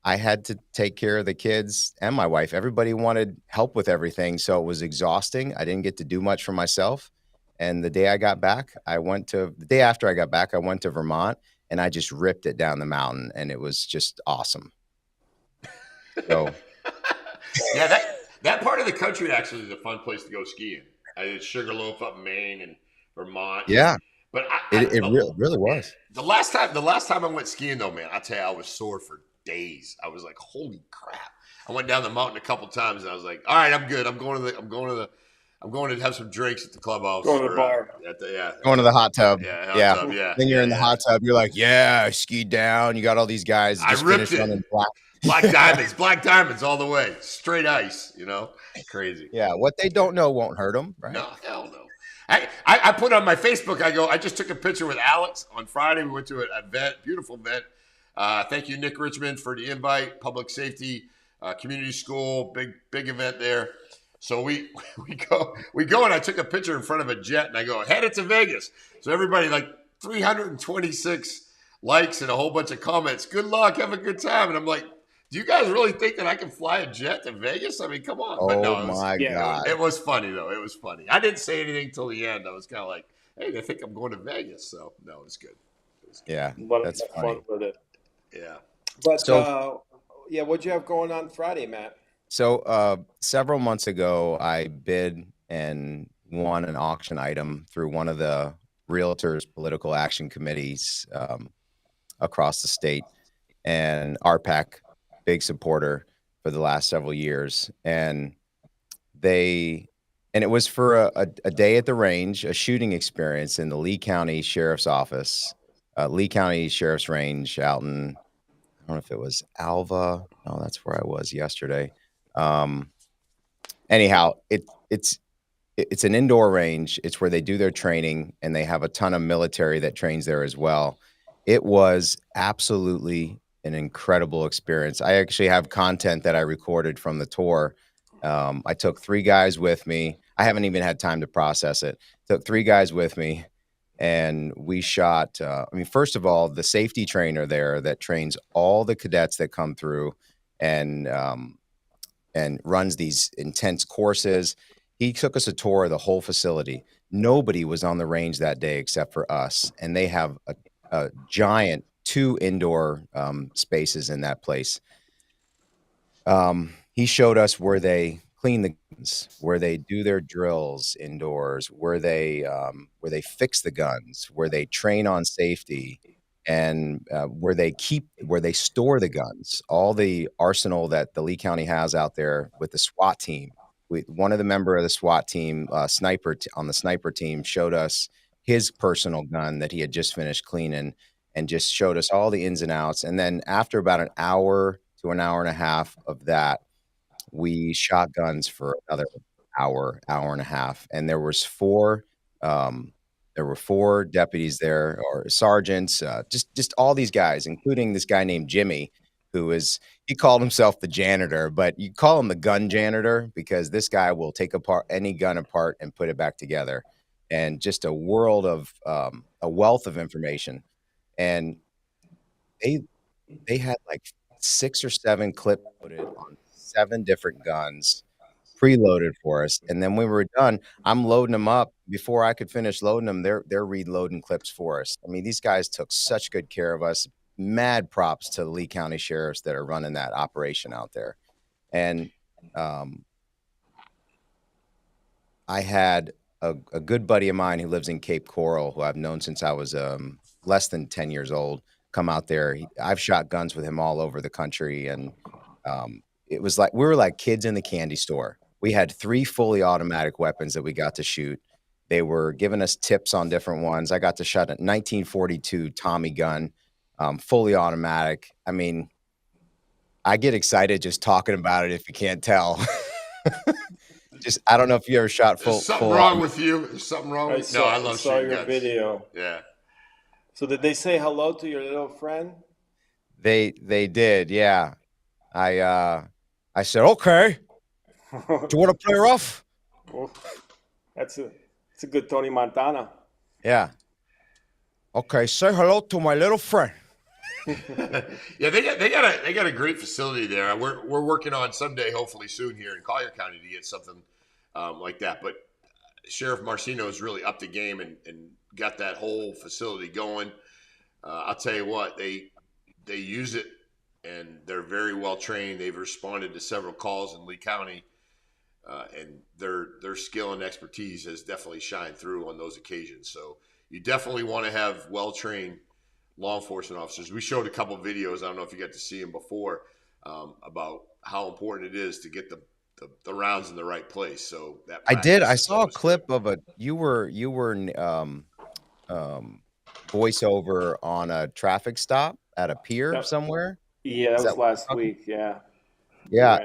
I had to take care of the kids and my wife. Everybody wanted help with everything, so it was exhausting. I didn't get to do much for myself. And the day after I got back, I went to Vermont, and I just ripped it down the mountain, and it was just awesome. So. Yeah, that part of the country actually is a fun place to go skiing. I did Sugarloaf up in Maine and Vermont. Yeah, but it really was. The last time I went skiing though, man, I tell you, I was sore for days. I was like, holy crap! I went down the mountain a couple times, and I was like, all right, I'm good. I'm going to have some drinks at the clubhouse. Going to the bar. Going to the hot tub. Yeah, hot tub, yeah. Then you're in the hot tub. You're like, yeah, I skied down. You got all these guys. I ripped it. Black diamonds all the way. Straight ice, crazy. Yeah, what they don't know won't hurt them, right? No, hell no. I put on my Facebook, I just took a picture with Alex on Friday. We went to an event, beautiful event. Thank you, Nick Richmond, for the invite. Public safety, community school, big event there. So we go, and I took a picture in front of a jet, and I go, headed to Vegas. So everybody, like 326 likes and a whole bunch of comments. Good luck, have a good time. And I'm like, do you guys really think that I can fly a jet to Vegas? I mean, come on. Oh, but no, God. It was funny, though. It was funny. I didn't say anything till the end. I was kind of like, hey, they think I'm going to Vegas. So, no, it was good. Yeah, that's funny. Fun with it. Yeah. But, what'd you have going on Friday, Matt? So several months ago, I bid and won an auction item through one of the realtors' political action committees across the state. And RPAC, big supporter for the last several years. And it was for a day at the range, a shooting experience in the Lee County Sheriff's Office, Lee County Sheriff's Range out in, I don't know if it was Alva. No, that's where I was yesterday. Anyhow, it's an indoor range. It's where they do their training, and they have a ton of military that trains there as well. It was absolutely an incredible experience. I actually have content that I recorded from the tour. I took 3 guys with me. I haven't even had time to process it. Took 3 guys with me, and we shot. First of all, the safety trainer there that trains all the cadets that come through and runs these intense courses. He took us a tour of the whole facility. Nobody was on the range that day except for us, and they have a giant 2 indoor spaces in that place. He showed us where they clean the guns, where they do their drills indoors, where they fix the guns, where they train on safety, and where they store the guns. All the arsenal that the Lee County has out there with the SWAT team. One of the member of the SWAT team, sniper on the sniper team, showed us his personal gun that he had just finished cleaning, and just showed us all the ins and outs. And then after about an hour to an hour and a half of that, we shot guns for another hour and a half. And there were 4 deputies there, or sergeants, just all these guys, including this guy named Jimmy, he called himself the janitor, but you call him the gun janitor because this guy will take any gun apart and put it back together. And just a wealth of information. And they had like 6 or 7 clips loaded on 7 different guns, preloaded for us. And then when we were done, I'm loading them up. Before I could finish loading them, they're reloading clips for us. I mean, these guys took such good care of us. Mad props to the Lee County sheriffs that are running that operation out there. And I had a good buddy of mine who lives in Cape Coral, who I've known since I was less than 10 years old, come out there. I've shot guns with him all over the country, and it was like we were like kids in the candy store. We had 3 fully automatic weapons that we got to shoot. They were giving us tips on different ones. I got to shot a 1942 Tommy gun, fully automatic. I mean, I get excited just talking about it if you can't tell. Just, I don't know if you ever shot full. There's something wrong with you. There's something wrong with you. No, I love saw shooting your guns. video. Yeah. So did they say hello to your little friend? They did, yeah. I said, okay. Do you want to play rough? That's a good Tony Montana. Yeah. Okay, say hello to my little friend. Yeah, they got a great facility there. We're working on someday, hopefully soon here in Collier County, to get something like that. But Sheriff Marcino is really up the game and got that whole facility going. I'll tell you what, they use it and they're very well trained. They've responded to several calls in Lee County, and their skill and expertise has definitely shined through on those occasions. So you definitely want to have well trained law enforcement officers. We showed a couple of videos. I don't know if you got to see them before, about how important it is to get the rounds in the right place. So that I did. I saw a clip of you were voiceover on a traffic stop at a pier somewhere. Yeah, that was last week. Yeah. Yeah.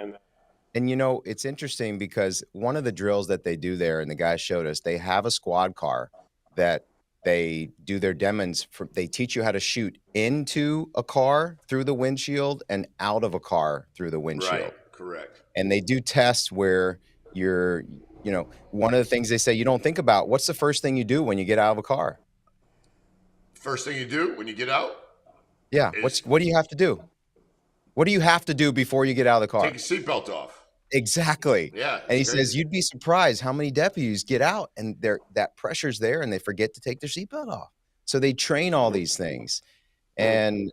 And it's interesting because one of the drills that they do there, and the guy showed us, they have a squad car that they do their demos. They teach you how to shoot into a car through the windshield and out of a car through the windshield. Right, correct. And they do tests where you're, one of the things they say you don't think about, what's the first thing you do when you get out of a car? First thing you do when you get out? Yeah. What do you have to do? What do you have to do before you get out of the car? Take your seatbelt off. Exactly. Yeah. And he says, you'd be surprised how many deputies get out and that pressure's there and they forget to take their seatbelt off. So they train all these things. And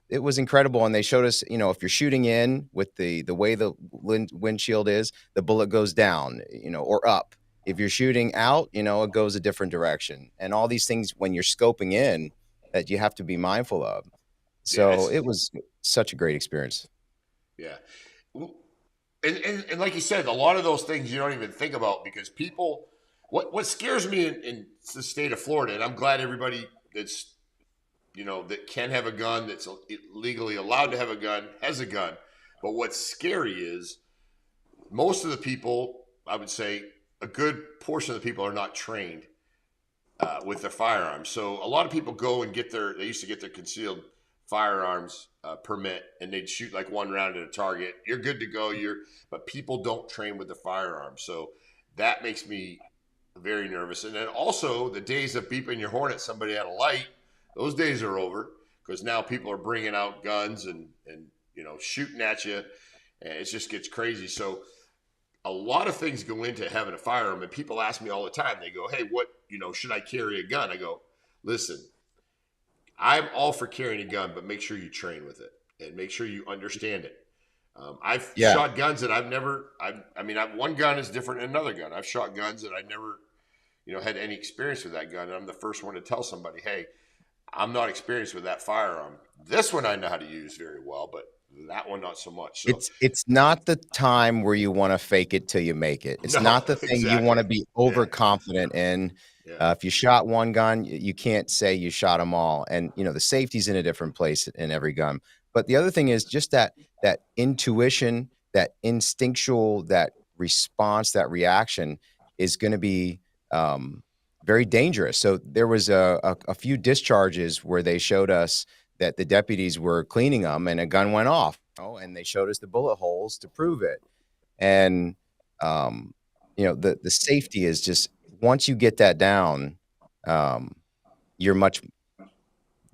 it was incredible. And they showed us, if you're shooting in with the way the windshield is, the bullet goes down, or up. If you're shooting out, it goes a different direction. And all these things when you're scoping in that you have to be mindful of. So it was such a great experience. Yeah. And like you said, a lot of those things you don't even think about because people, what scares me in the state of Florida, and I'm glad everybody that's, that can have a gun, that's legally allowed to have a gun, has a gun. But what's scary is most of the people, I would say a good portion of the people are not trained with their firearms. So a lot of people go and they used to get their concealed firearms permit, and they'd shoot like one round at a target. You're good to go. But people don't train with the firearms, so that makes me very nervous. And then also the days of beeping your horn at somebody at a light, those days are over because now people are bringing out guns and shooting at you, and it just gets crazy. So a lot of things go into having a firearm, and people ask me all the time. They go, "Hey, what should I carry a gun?" I go, "Listen, I'm all for carrying a gun, but make sure you train with it and make sure you understand it." I've shot guns that one gun is different than another gun. I've shot guns that I never, had any experience with that gun. And I'm the first one to tell somebody, "Hey, I'm not experienced with that firearm. This one I know how to use very well, but that one not so much." So, it's not the time where you want to fake it till you make it. It's not the thing you want to be overconfident in. Yeah. If you shot one gun, you can't say you shot them all. And, the safety's in a different place in every gun. But the other thing is just that intuition, that instinctual, that response, that reaction is going to be very dangerous. So there was a few discharges where they showed us that the deputies were cleaning them and a gun went off, and they showed us the bullet holes to prove it. And, the safety is just, once you get that down,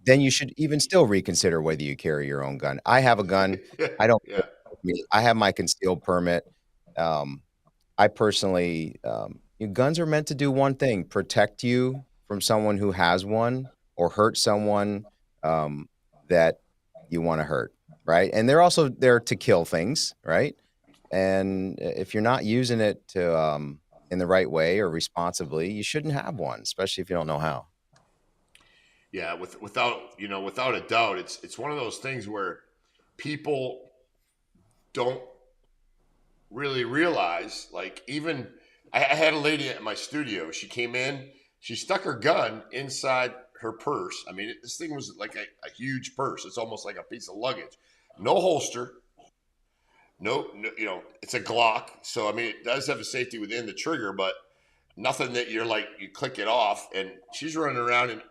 then you should even still reconsider whether you carry your own gun. I have a gun. I don't. Yeah. I have my concealed permit. I personally, guns are meant to do one thing: protect you from someone who has one, or hurt someone that you want to hurt, right? And they're also there to kill things, right? And if you're not using it to in the right way or responsibly, you shouldn't have one, especially if you don't know how. Yeah, without a doubt, it's one of those things where people don't really realize. Like, even I had a lady at my studio. She came in, she stuck her gun inside her purse. I mean, this thing was like a huge purse. It's almost like a piece of luggage. No holster. No, it's a Glock. So I mean, it does have a safety within the trigger, but nothing that you're like you click it off. And she's running around, and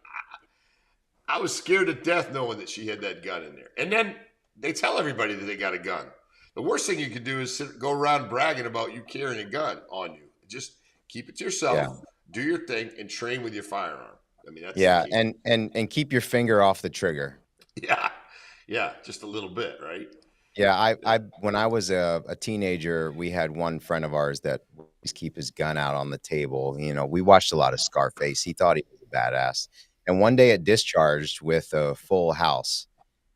I was scared to death knowing that she had that gun in there. And then they tell everybody that they got a gun. The worst thing you could do is go around bragging about you carrying a gun on you. Just keep it to yourself, do your thing, and train with your firearm. I mean, that's the key. and keep your finger off the trigger. Yeah, just a little bit, right? Yeah, I when I was a teenager, we had one friend of ours that would always keep his gun out on the table. We watched a lot of Scarface. He thought he was a badass. And one day it discharged with a full house.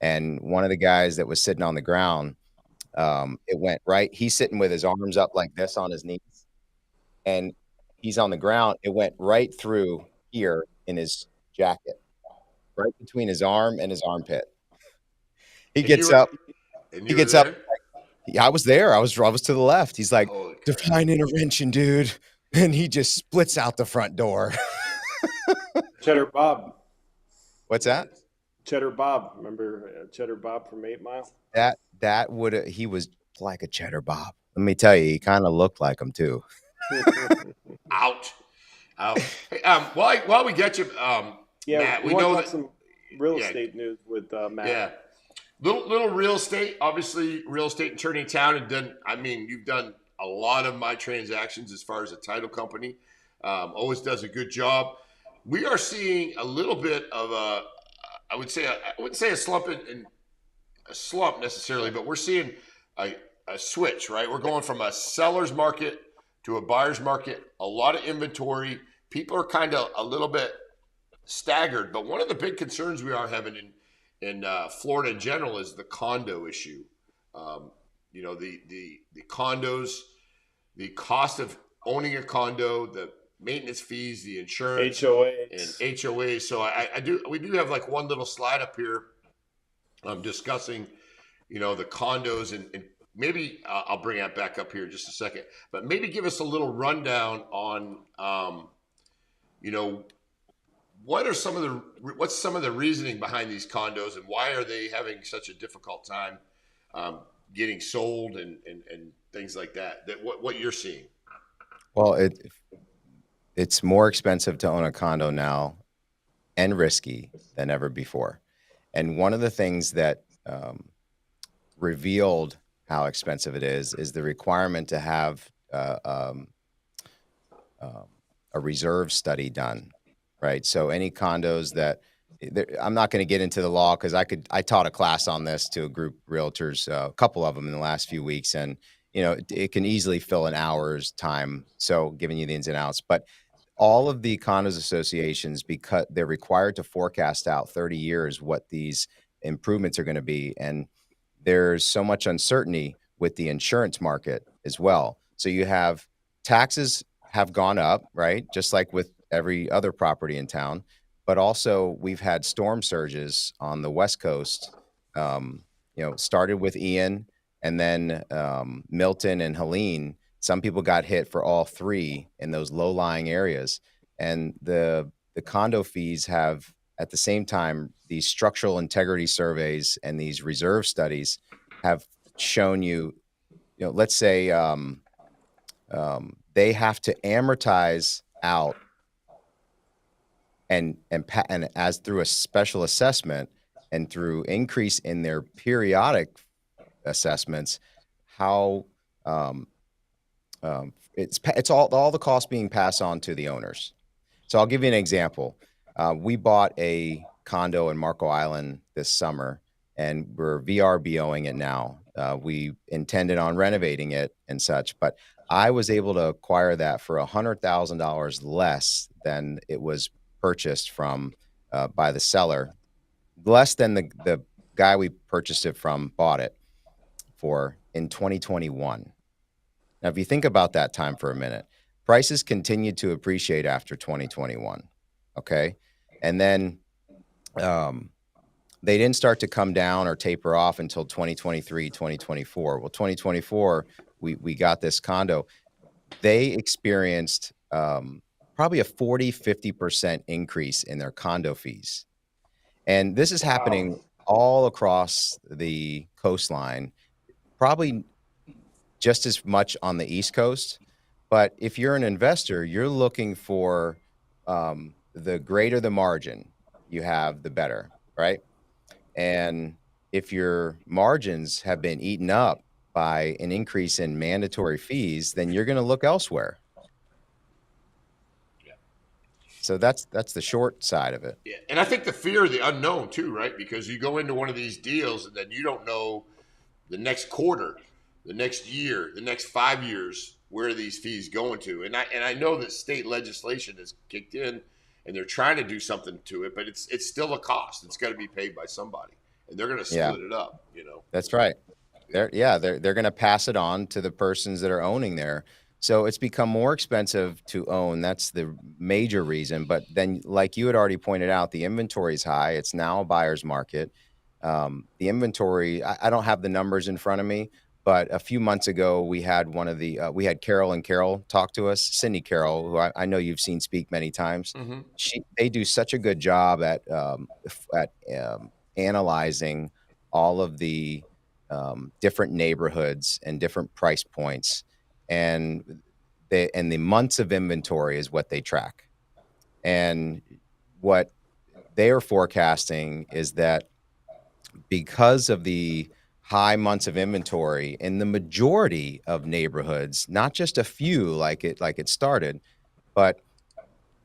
And one of the guys that was sitting on the ground, it went right. He's sitting with his arms up like this on his knees. And he's on the ground. It went right through here in his jacket, right between his arm and his armpit. He gets up. And He you gets were up. there? I was there. I was to the left. He's like, Holy crap. divine intervention, dude. And he just splits out the front door. Cheddar Bob. What's that? Cheddar Bob. Remember Cheddar Bob from 8 Mile? That would he was like a Cheddar Bob. Let me tell you, he kind of looked like him too. Ouch. Hey, while we get you, Matt, we want to talk some real estate news with Matt. Yeah. Little real estate, obviously real estate in Turning Town, and you've done a lot of my transactions as far as a title company. Always does a good job. We are seeing a little bit of I wouldn't say a slump in a slump necessarily, but we're seeing a switch, right? We're going from a seller's market to a buyer's market, a lot of inventory. People are kind of a little bit staggered, but one of the big concerns we are having in Florida in general is the condo issue. The condos, the cost of owning a condo, the maintenance fees, the insurance, HOAs. So we do have like one little slide up here discussing, the condos, and maybe I'll bring that back up here in just a second, but maybe give us a little rundown on, what's some of the reasoning behind these condos, and why are they having such a difficult time getting sold and things like that? What you're seeing? Well, it's more expensive to own a condo now and risky than ever before. And one of the things that revealed how expensive it is the requirement to have a reserve study done, right? So any condos that I'm not going to get into the law, because I taught a class on this to a group of realtors, a couple of them in the last few weeks, and it can easily fill an hour's time. So giving you the ins and outs, but all of the condos associations, because they're required to forecast out 30 years what these improvements are going to be, and there's so much uncertainty with the insurance market as well. So you have taxes have gone up, right? Just like with every other property in town, but also we've had storm surges on the West Coast. Started with Ian, and then Milton and Helene. Some people got hit for all three in those low-lying areas. And the condo fees have, at the same time, these structural integrity surveys and these reserve studies have shown let's say they have to amortize out and as through a special assessment and through increase in their periodic assessments, how it's all the costs being passed on to the owners. So I'll give you an example. We bought a condo in Marco Island this summer, and we're VRBOing it now. We intended on renovating it and such, but I was able to acquire that for $100,000 less than it was purchased from by the seller, less than the guy we purchased it from bought it for in 2021. Now, if you think about that time for a minute, prices continued to appreciate after 2021. Okay. And then they didn't start to come down or taper off until 2023, 2024. Well, 2024, we got this condo. They experienced probably a 40-50% increase in their condo fees. And this is happening all across the coastline, probably just as much on the East Coast. But if you're an investor, you're looking for the greater the margin you have, the better, right? And if your margins have been eaten up by an increase in mandatory fees, then you're going to look elsewhere. So that's the short side of it. Yeah, and I think the fear of the unknown too, right? Because you go into one of these deals and then you don't know the next quarter, the next year, the next 5 years where are these fees going to. And I know that state legislation has kicked in and they're trying to do something to it, but it's still a cost. It's got to be paid by somebody, and they're going to split it up. You know. That's right. They're going to pass it on to the persons that are owning there. So it's become more expensive to own. That's the major reason. But then, like you had already pointed out, the inventory is high. It's now a buyer's market. The inventory, I don't have the numbers in front of me, but a few months ago, we had we had Carol and Carol talk to us, Cindy Carroll, who I know you've seen speak many times. Mm-hmm. They do such a good job at analyzing all of the different neighborhoods and different price points. And the months of inventory is what they track. And what they are forecasting is that because of the high months of inventory in the majority of neighborhoods, not just a few like it started, but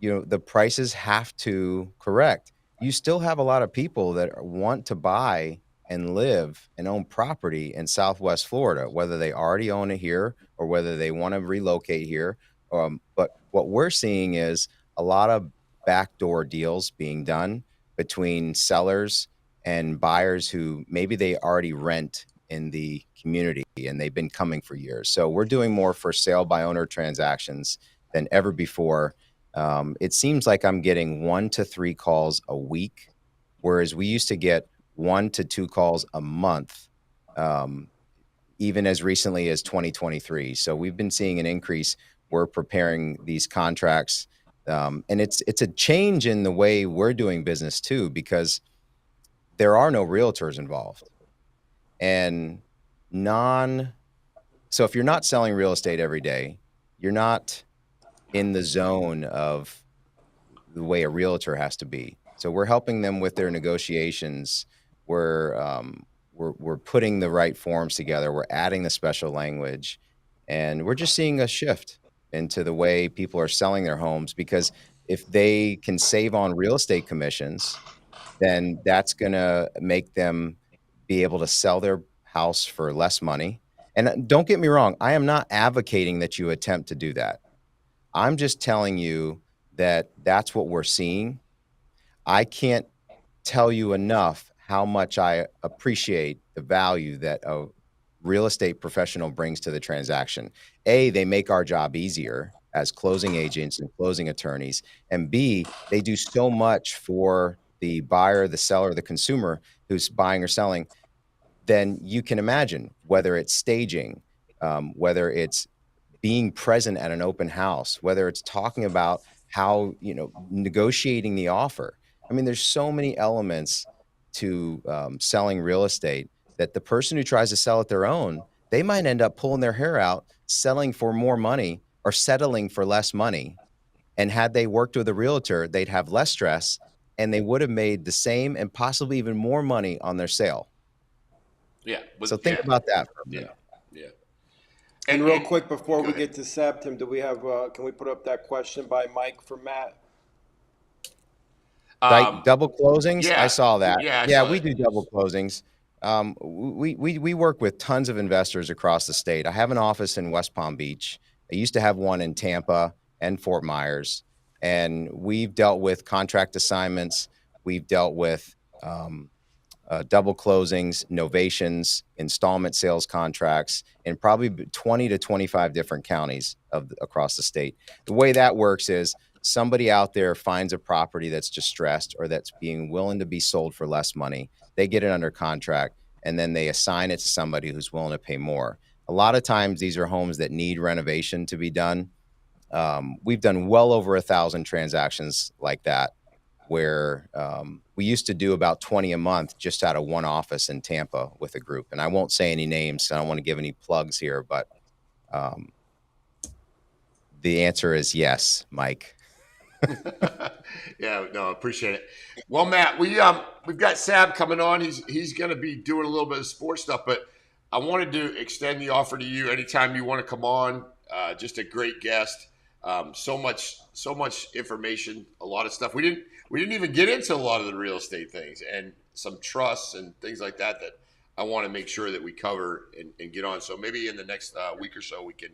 the prices have to correct. You still have a lot of people that want to buy and live and own property in Southwest Florida, whether they already own it here or whether they want to relocate here. But what we're seeing is a lot of backdoor deals being done between sellers and buyers who maybe they already rent in the community and they've been coming for years. So we're doing more for sale by owner transactions than ever before. It seems like I'm getting 1 to 3 calls a week, whereas we used to get 1 to 2 calls a month, even as recently as 2023. So we've been seeing an increase. We're preparing these contracts. And it's a change in the way we're doing business too, because there are no realtors involved. And so if you're not selling real estate every day, you're not in the zone of the way a realtor has to be. So we're helping them with their negotiations. We're putting the right forms together. We're adding the special language, and we're just seeing a shift into the way people are selling their homes, because if they can save on real estate commissions, then that's going to make them be able to sell their house for less money. And don't get me wrong, I am not advocating that you attempt to do that. I'm just telling you that that's what we're seeing. I can't tell you enough how much I appreciate the value that a real estate professional brings to the transaction. A, they make our job easier as closing agents and closing attorneys. And B, they do so much for the buyer, the seller, the consumer who's buying or selling. Then you can imagine whether it's staging, whether it's being present at an open house, whether it's talking about how, negotiating the offer. I mean, there's so many elements to selling real estate that the person who tries to sell it their own, they might end up pulling their hair out, selling for more money or settling for less money. And had they worked with a realtor, they'd have less stress and they would have made the same and possibly even more money on their sale. Yeah. So think about that for a minute. Yeah. And real quick before we get to Sab, Tim, do we have? Can we put up that question by Mike for Matt? Double closings. yeah. I saw that. Yeah, I Yeah, saw we that. do double closings. We work with tons of investors across the state. I have an office in West Palm Beach. I used to have one in Tampa and Fort Myers, and we've dealt with contract assignments. We've dealt with double closings, novations, installment sales contracts in probably 20 to 25 different counties across the state. The way that works is somebody out there finds a property that's distressed or that's being willing to be sold for less money. They get it under contract, and then they assign it to somebody who's willing to pay more. A lot of times these are homes that need renovation to be done. We've done well over 1,000 transactions like that, where we used to do about 20 a month just out of one office in Tampa with a group. And I won't say any names, so I don't want to give any plugs here, but the answer is yes, Mike. Yeah, no, appreciate it. Well, Matt, we've got Sab coming on. He's going to be doing a little bit of sports stuff, but I wanted to extend the offer to you anytime you want to come on. Just a great guest. So much information, a lot of stuff. We didn't even get into a lot of the real estate things and some trusts and things like that I want to make sure that we cover and get on. So maybe in the next week or so we can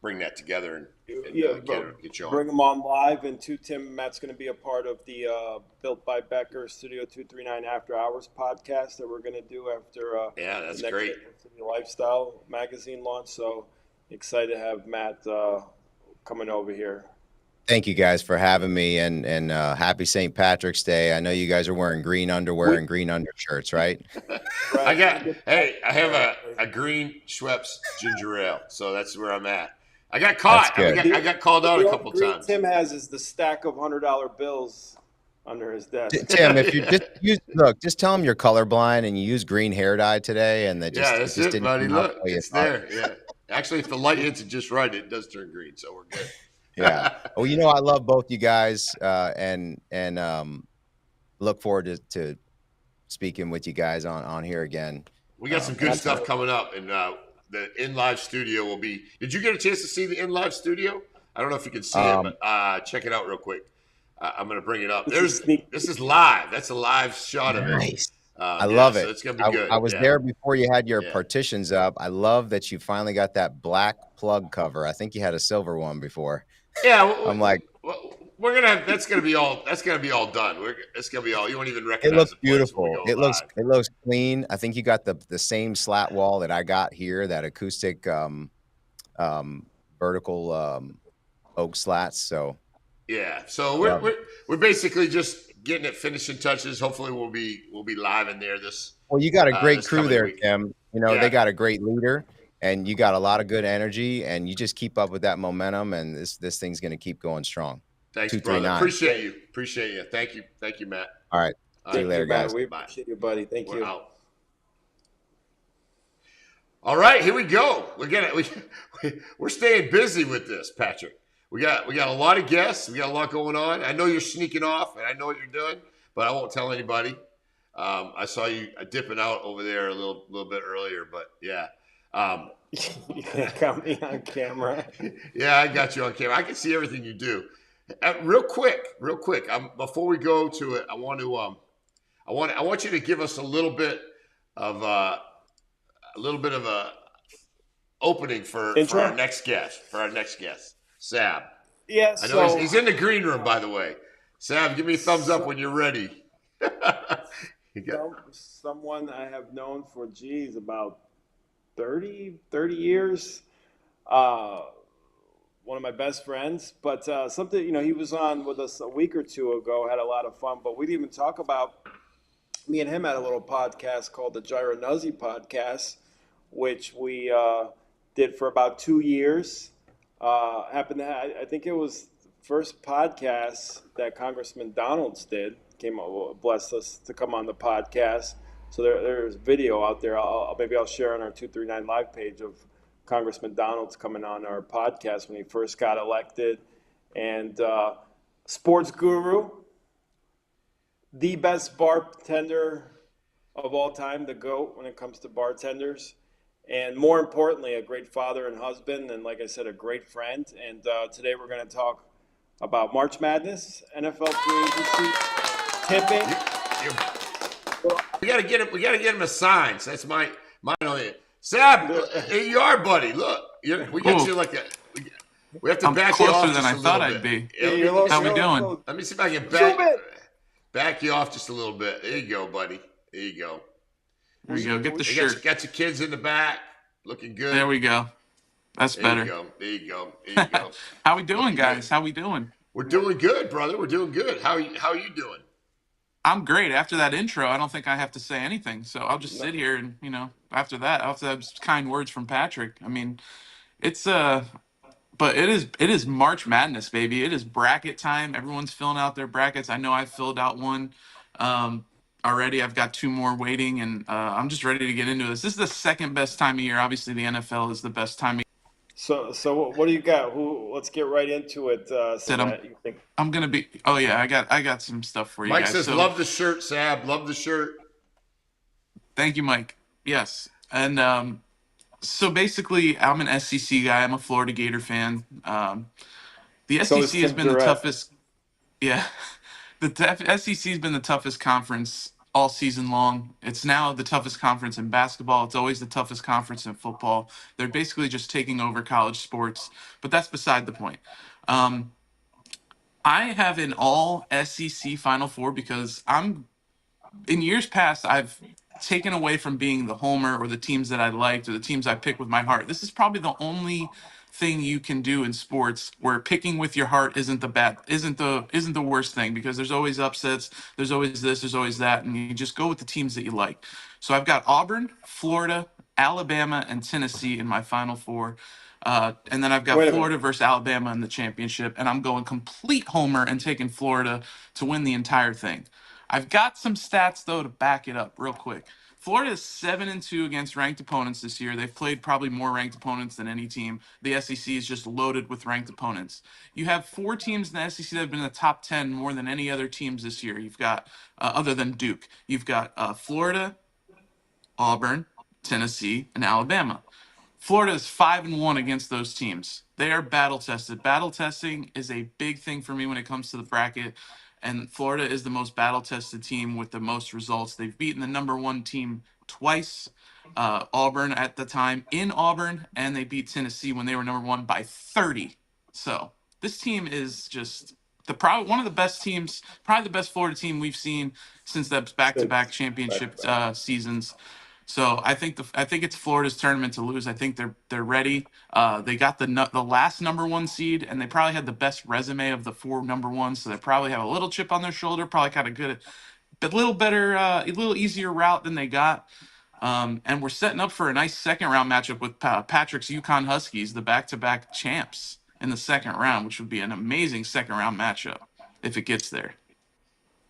bring that together and get you on. Bring them on live. And Tim, Matt's going to be a part of the Built by Becker Studio 239 After Hours podcast that we're going to do after yeah, that's the next great. Lifestyle magazine launch. So excited to have Matt coming over here. Thank you guys for having me, and happy St. Patrick's Day. I know you guys are wearing green underwear and green undershirts, right? I have a green Schweppes ginger ale, so that's where I'm at. I got caught. I got called out a couple times. Tim has is the stack of $100 bills under his desk. Tim, if you just tell him you're colorblind and you use green hair dye today, and that's it, buddy. Look, it's there. Yeah, actually, if the light hits it just right, it does turn green, so we're good. Yeah. Well, I love both you guys, and look forward to speaking with you guys on here again. We got some good stuff coming up, and the In Live studio will be. Did you get a chance to see the In Live studio? I don't know if you can see it, but check it out real quick. I'm going to bring it up. This is live. That's a live shot of it. Nice. I love it. So it's going to be good. I was there before you had your partitions up. I love that you finally got that black plug cover. I think you had a silver one before. Yeah, I'm like, we're gonna have. That's gonna be all done. It's gonna be all. You won't even recognize. It looks beautiful. It looks clean. I think you got the same slat wall that I got here. That acoustic vertical oak slats. So yeah. So we're basically just getting it finishing touches. Hopefully we'll be live in there this. Well, you got a great crew there, week. Tim. They got a great leader. And you got a lot of good energy, and you just keep up with that momentum, and this thing's going to keep going strong. Thanks, brother. Appreciate you. Thank you, Matt. All right. See you later, guys. We appreciate you, buddy. Thank you. Out. All right, here we go. We're staying busy with this, Patrick. We got a lot of guests. We got a lot going on. I know you're sneaking off, and I know what you're doing, but I won't tell anybody. I saw you dipping out over there a little bit earlier, but yeah. You can't got me on camera. Yeah, I got you on camera. I can see everything you do. Real quick. Before we go to it, I want you to give us a little bit of a opening for our next guest. Sab. Yeah, I know he's in the green room, by the way. Sab, give me a thumbs up when you're ready. Someone I have known for about 30 years. One of my best friends, but something, he was on with us a week or two ago, had a lot of fun, but we didn't even talk about, me and him had a little podcast called the Sab Nuzzi podcast, which we did for about 2 years. I think it was the first podcast that Congressman Donalds blessed us to come on the podcast. So there's video out there. Maybe I'll share on our 239 live page of Congressman Donalds coming on our podcast when he first got elected. And sports guru, the best bartender of all time, the GOAT when it comes to bartenders. And more importantly, a great father and husband. And like I said, a great friend. And today we're going to talk about March Madness, NFL free agency. Tipping. We gotta get him. We gotta get him a sign. So that's mine only. Sab, here you are, buddy. Look, we got you like a. We have to back you off closer than I thought I'd be. How we doing? Let me see if I can back you off just a little bit. There you go, buddy. There you go. There you go. Get the shirt. Got your kids in the back, looking good. There we go. That's better. There you go. There you go. How we doing, guys? How we doing? We're doing good, brother. We're doing good. How are you doing? I'm great. After that intro, I don't think I have to say anything. So I'll just sit here and, after those kind words from Patrick, I mean, it's but it is March Madness, baby. It is bracket time. Everyone's filling out their brackets. I know I filled out one already. I've got 2 more waiting, and I'm just ready to get into this. This is the second best time of year. Obviously, the NFL is the best time of year. So what do you got? Let's get right into it. I'm gonna be. Oh yeah, I got some stuff for you Mike guys. says, "Love the shirt, Sab. Love the shirt." Thank you, Mike. Yes, and so basically, I'm an SEC guy. I'm a Florida Gator fan. The SEC has been the toughest. Yeah, the SEC has been the toughest conference all season long. It's now the toughest conference in basketball. It's always the toughest conference in football. They're basically just taking over college sports, but that's beside the point. I have an all SEC Final Four because in years past, I've taken away from being the homer or the teams that I liked or the teams I picked with my heart. This is probably the only thing you can do in sports where picking with your heart isn't the worst thing, because there's always upsets, there's always this, there's always that, and you just go with the teams that you like. So I've got Auburn, Florida, Alabama, and Tennessee in my Final Four. And then I've got Florida versus Alabama in the championship, and I'm going complete homer and taking Florida to win the entire thing. I've got some stats, though, to back it up real quick. Florida is 7-2 against ranked opponents this year. They've played probably more ranked opponents than any team. The SEC is just loaded with ranked opponents. You have 4 teams in the SEC that have been in the top 10 more than any other teams this year. You've got, other than Duke, you've got Florida, Auburn, Tennessee, and Alabama. Florida is 5-1 against those teams. They are battle tested. Battle testing is a big thing for me when it comes to the bracket. And Florida is the most battle-tested team with the most results. They've beaten the number 1 team twice, Auburn at the time in Auburn, and they beat Tennessee when they were number 1 by 30. So this team is just one of the best teams, probably the best Florida team we've seen since that back-to-back championship seasons. So I think it's Florida's tournament to lose. I think they're ready. They got the last number 1 seed, and they probably had the best resume of the 4 number 1s. So they probably have a little chip on their shoulder. Probably kind of good, but a little better, a little easier route than they got. And we're setting up for a nice second round matchup with Patrick's UConn Huskies, the back-to-back champs, in the second round, which would be an amazing second round matchup if it gets there.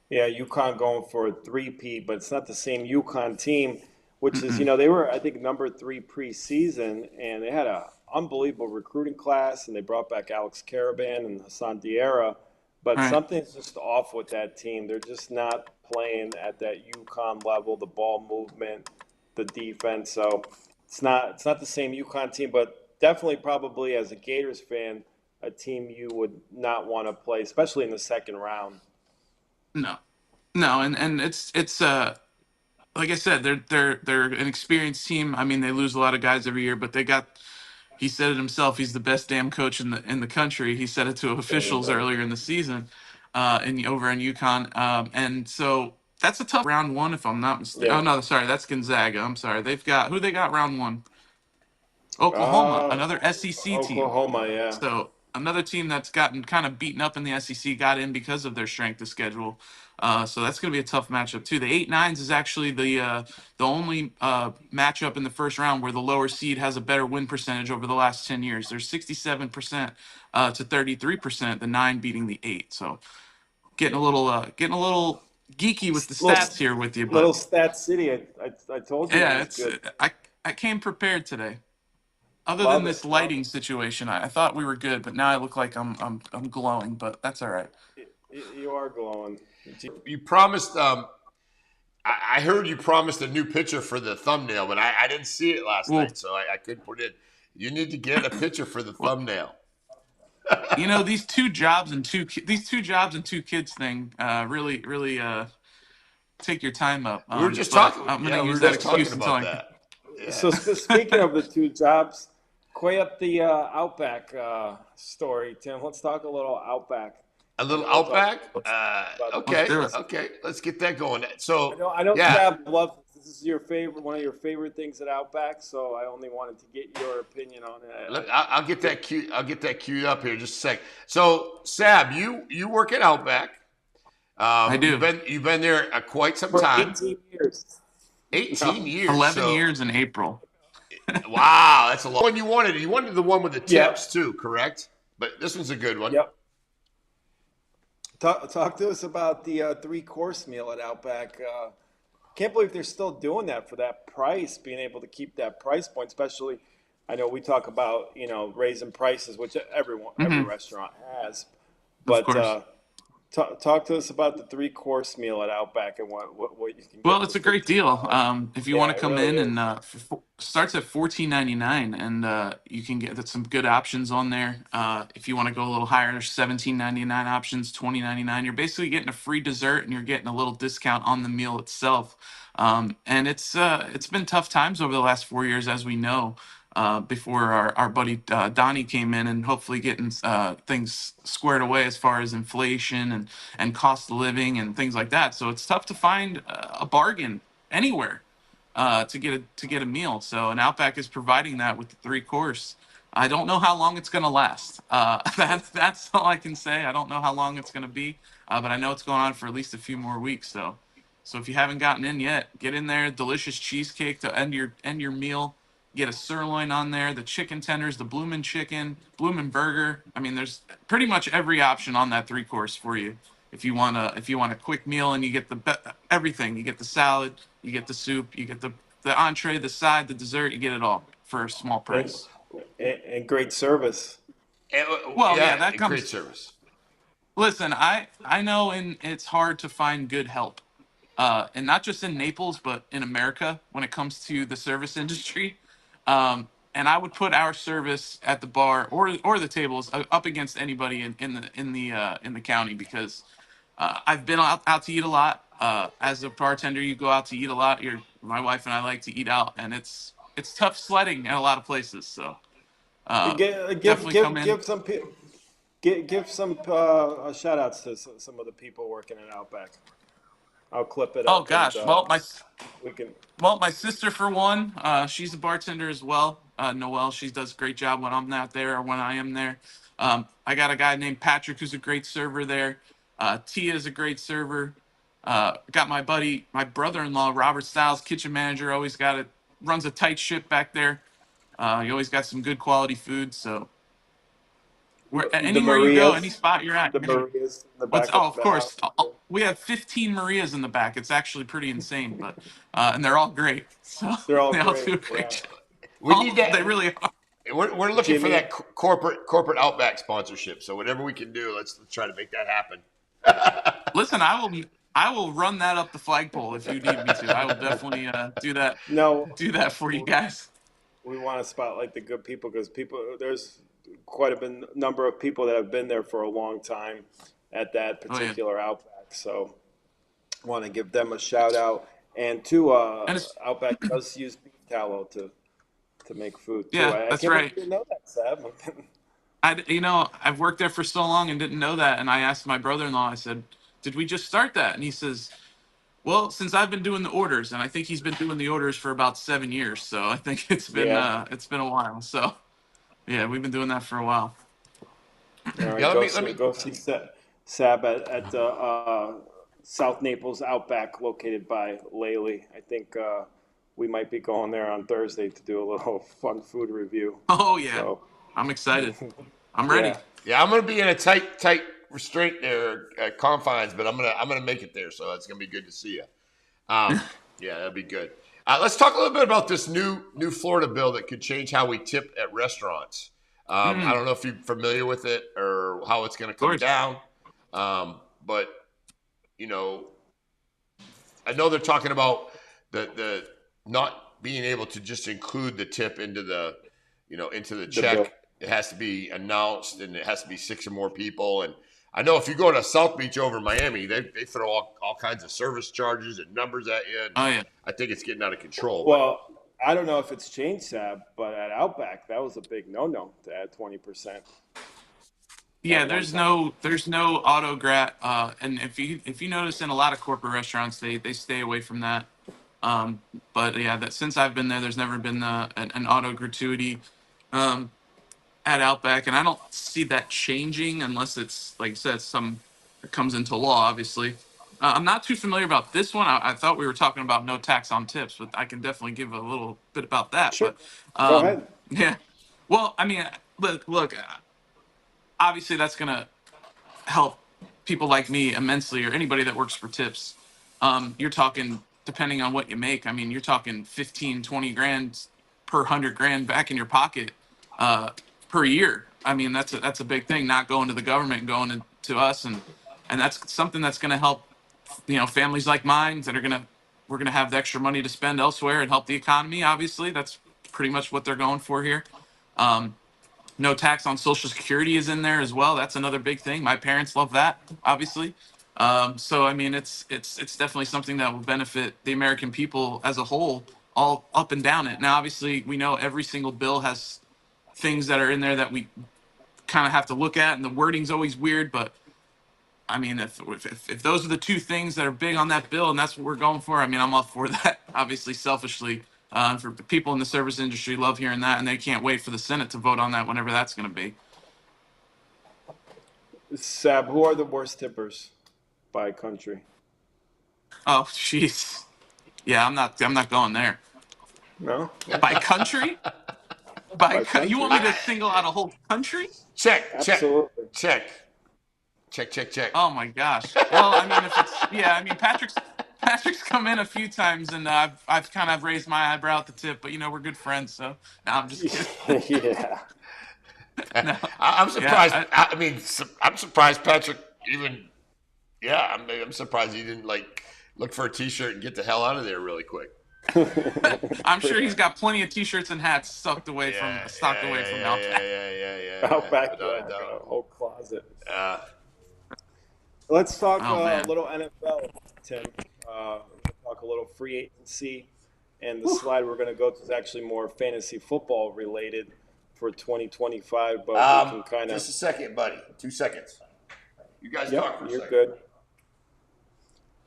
Yeah, UConn going for a 3-peat, but it's not the same UConn team. Which is, they were, I think, number 3 preseason, and they had an unbelievable recruiting class, and they brought back Alex Caravan and Hassan Diarra. But something's just off with that team. They're just not playing at that UConn level, the ball movement, the defense. So it's not the same UConn team, but definitely probably as a Gators fan, a team you would not want to play, especially in the second round. No, and it's like I said, they're an experienced team. I mean, they lose a lot of guys every year, but he said it himself, he's the best damn coach in the country. He said it to officials earlier in the season over in UConn. And so that's a tough round 1, if I'm not mistaken. Yeah. Oh, no, sorry, that's Gonzaga. I'm sorry. They got round 1? Oklahoma, another SEC team. Oklahoma, yeah. So another team that's gotten kind of beaten up in the SEC got in because of their strength of schedule. So that's going to be a tough matchup too. The 8-9s is actually the only matchup in the first round where the lower seed has a better win percentage over the last 10 years. There's 67% to 33%, the 9 beating the 8. So getting a little geeky with the stats here with you. But, little stat city. I told you. Yeah, it's good. I came prepared today. Other than this lighting situation, I thought we were good, but now I look like I'm glowing. But that's all right. You are glowing. You promised. I heard you promised a new picture for the thumbnail, but I didn't see it last night, so I couldn't put it in. You need to get a picture for the thumbnail. You know, these two jobs and two kids thing really take your time up. We were just But talking. I'm Yeah, gonna we use were that just talking excuse until about I. that. Yeah. So speaking of the two jobs, quay up the Outback story, Tim. Let's talk a little Outback. A little I know we're talking Outback. about Let's Okay, do it. okay. Let's get that going. So I know yeah, Sab loves this. This is your favorite, one of your favorite things at Outback. So I only wanted to get your opinion on it. I'll get that cue. I'll get that queued up here just a sec. So Sab, you work at Outback. I do. You've been there quite some For time. 18 years. 18 No. years. 11 So years in April. wow, that's a long one. You wanted the one with the Yep. tips too, correct? But this one's a good one. Yep. Talk to us about the 3-course meal at Outback. Can't believe they're still doing that for that price, being able to keep that price point, especially. I know we talk about, raising prices, which every restaurant has, Of course. but talk to us about the 3-course meal at Outback and what you can get. Well, it's a great deal. If you Yeah, want to it come really in is. and starts at $14.99, and you can get some good options on there. If you want to go a little higher, there's $17.99 options, $20.99. You're basically getting a free dessert and you're getting a little discount on the meal itself. And it's been tough times over the last 4 years, as we know. Before our buddy Donnie came in and hopefully getting things squared away as far as inflation and cost of living and things like that. So it's tough to find a bargain anywhere to get a meal. So an Outback is providing that with the 3-course. I don't know how long it's going to last. That's all I can say. I don't know how long it's going to be, but I know it's going on for at least a few more weeks. So if you haven't gotten in yet, get in there. Delicious cheesecake to end your meal. Get a sirloin on there, the chicken tenders, the bloomin' chicken, bloomin' burger. I mean, there's pretty much every option on that 3-course for you. If you want a quick meal and you get everything, you get the salad, you get the soup, you get the entree, the side, the dessert, you get it all for a small price. And great service. Well, yeah, that comes. Great service. Listen, I know, and it's hard to find good help, and not just in Naples, but in America when it comes to the service industry. And I would put our service at the bar or the tables up against anybody in the county, because I've been out to eat a lot. As a bartender, you go out to eat a lot. My wife and I like to eat out, and it's tough sledding at a lot of places. So definitely come in. Give some shout outs to some of the people working at Outback. I'll clip it up. Oh gosh, and, we can. Well, my sister, for one, she's a bartender as well. Noelle, she does a great job when I'm not there or when I am there. I got a guy named Patrick who's a great server there. Tia is a great server. Got my brother-in-law, Robert Stiles, kitchen manager. Runs a tight ship back there. You always got some good quality food. So anywhere you go, any spot you're at. The Marias in the back. Of course. We have 15 Marias in the back. It's actually pretty insane, but and they're all great. So They're all they all great, do a great yeah. job. We need that. They really are. We're looking for Jimmy. that corporate Outback sponsorship. So whatever we can do, let's try to make that happen. Listen, I will run that up the flagpole if you need me to. I will definitely do that. No, Do that for you guys. we want to spotlight the good people because there's quite a number of people that have been there for a long time at that particular Outback. So want to give them a shout out. And Outback does use beef tallow to make food too. Yeah, that's right. I didn't know that, Sab. I've worked there for so long and didn't know that. And I asked my brother-in-law, I said, did we just start that? And he says, well, since I've been doing the orders, and I think he's been doing the orders for about 7 years. So I think it's been a while. So yeah, we've been doing that for a while. All right, Yeah, go see Sab at South Naples Outback, located by Laley. I think we might be going there on Thursday to do a little fun food review. Oh yeah, So, I'm excited. I'm ready. Yeah. Yeah, I'm gonna be in a tight restraint there, confines, but I'm gonna make it there. So it's gonna be good to see you. Yeah, that'd be good. Let's talk a little bit about this new Florida bill that could change how we tip at restaurants. I don't know if you're familiar with it or how it's going to come down, but I know they're talking about the not being able to just include the tip into the check. it has to be announced, and it has to be 6 or more people. And I know if you go to South Beach over in Miami, they throw all kinds of service charges and numbers at you. And Oh yeah. I think it's getting out of control. Well, I don't know if it's changed, Sab, but at Outback, that was a big no-no to add 20%. Yeah, there's no autograt, and if you notice in a lot of corporate restaurants, they stay away from that. But yeah, that since I've been there, there's never been an auto gratuity at Outback, and I don't see that changing unless it's like you said, it comes into law. Obviously, I'm not too familiar about this one. I thought we were talking about no tax on tips, but I can definitely give a little bit about that. Sure. But Go ahead. yeah, well, I mean, look, obviously that's gonna help people like me immensely, or anybody that works for tips. You're talking, depending on what you make, I mean, you're talking 15, 20 grand per 100 grand back in your pocket per year. I mean, that's a big thing, not going to the government and going to us. And that's something that's going to help, families like mine that we're going to have the extra money to spend elsewhere and help the economy. Obviously, that's pretty much what they're going for here. No tax on Social Security is in there as well. That's another big thing. My parents love that, obviously. So I mean, it's definitely something that will benefit the American people as a whole, all up and down it. Now, obviously, we know every single bill has things that are in there that we kind of have to look at, and the wording's always weird. But I mean, if those are the two things that are big on that bill, and that's what we're going for, I mean, I'm all for that. Obviously, selfishly. And for people in the service industry, love hearing that, and they can't wait for the Senate to vote on that whenever that's going to be. Sab, who are the worst tippers by country? Oh, jeez. Yeah, I'm not going there. No? By country? Country. You want me to single out a whole country? Absolutely. Check. Oh my gosh. Well, I mean, Patrick's come in a few times, and I've kind of raised my eyebrow at the tip, but we're good friends, so no, I'm just kidding. Yeah. No. I'm surprised. I'm surprised Patrick even. Yeah, I'm surprised he didn't look for a T-shirt and get the hell out of there really quick. I'm sure he's got plenty of T-shirts and hats stocked away from Outback. Yeah. Outback, a whole closet. Let's talk a little NFL, Tim. Talk a little free agency, and the slide we're going to go to is actually more fantasy football related for 2025. But we can kind of just a second, buddy. 2 seconds. You guys talk for a second. You're good.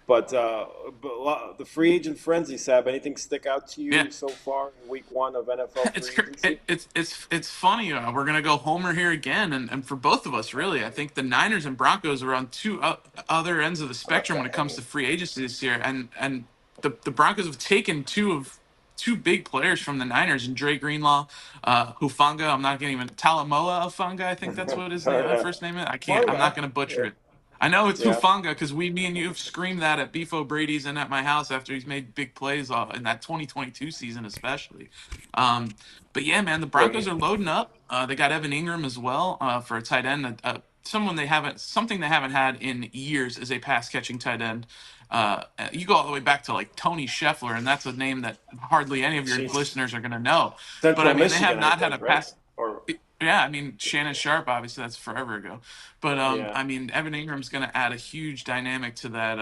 But the free agent frenzy, Sab, anything stick out to you so far in week 1 of NFL free agency? It's funny. We're going to go homer here again, and for both of us, really. I think the Niners and Broncos are on two other ends of the spectrum when it comes to free agency this year. And the Broncos have taken two big players from the Niners, and Dre Greenlaw, Hufanga. I'm not getting even Talamoa Hufanga. I think that's what his first name is. I'm not going to butcher it. I know it's Hufanga because me and you have screamed that at Beef O'Brady's and at my house after he's made big plays in that 2022 season, especially. But yeah, man, the Broncos are loading up. They got Evan Ingram as well for a tight end. Something they haven't had in years is a pass catching tight end. You go all the way back to Tony Scheffler, and that's a name that hardly any of your listeners are going to know. Central but I mean, Michigan, they have not had a pass. Right? Yeah, I mean, Shannon Sharp, obviously, that's forever ago. But, I mean, Evan Ingram's going to add a huge dynamic to that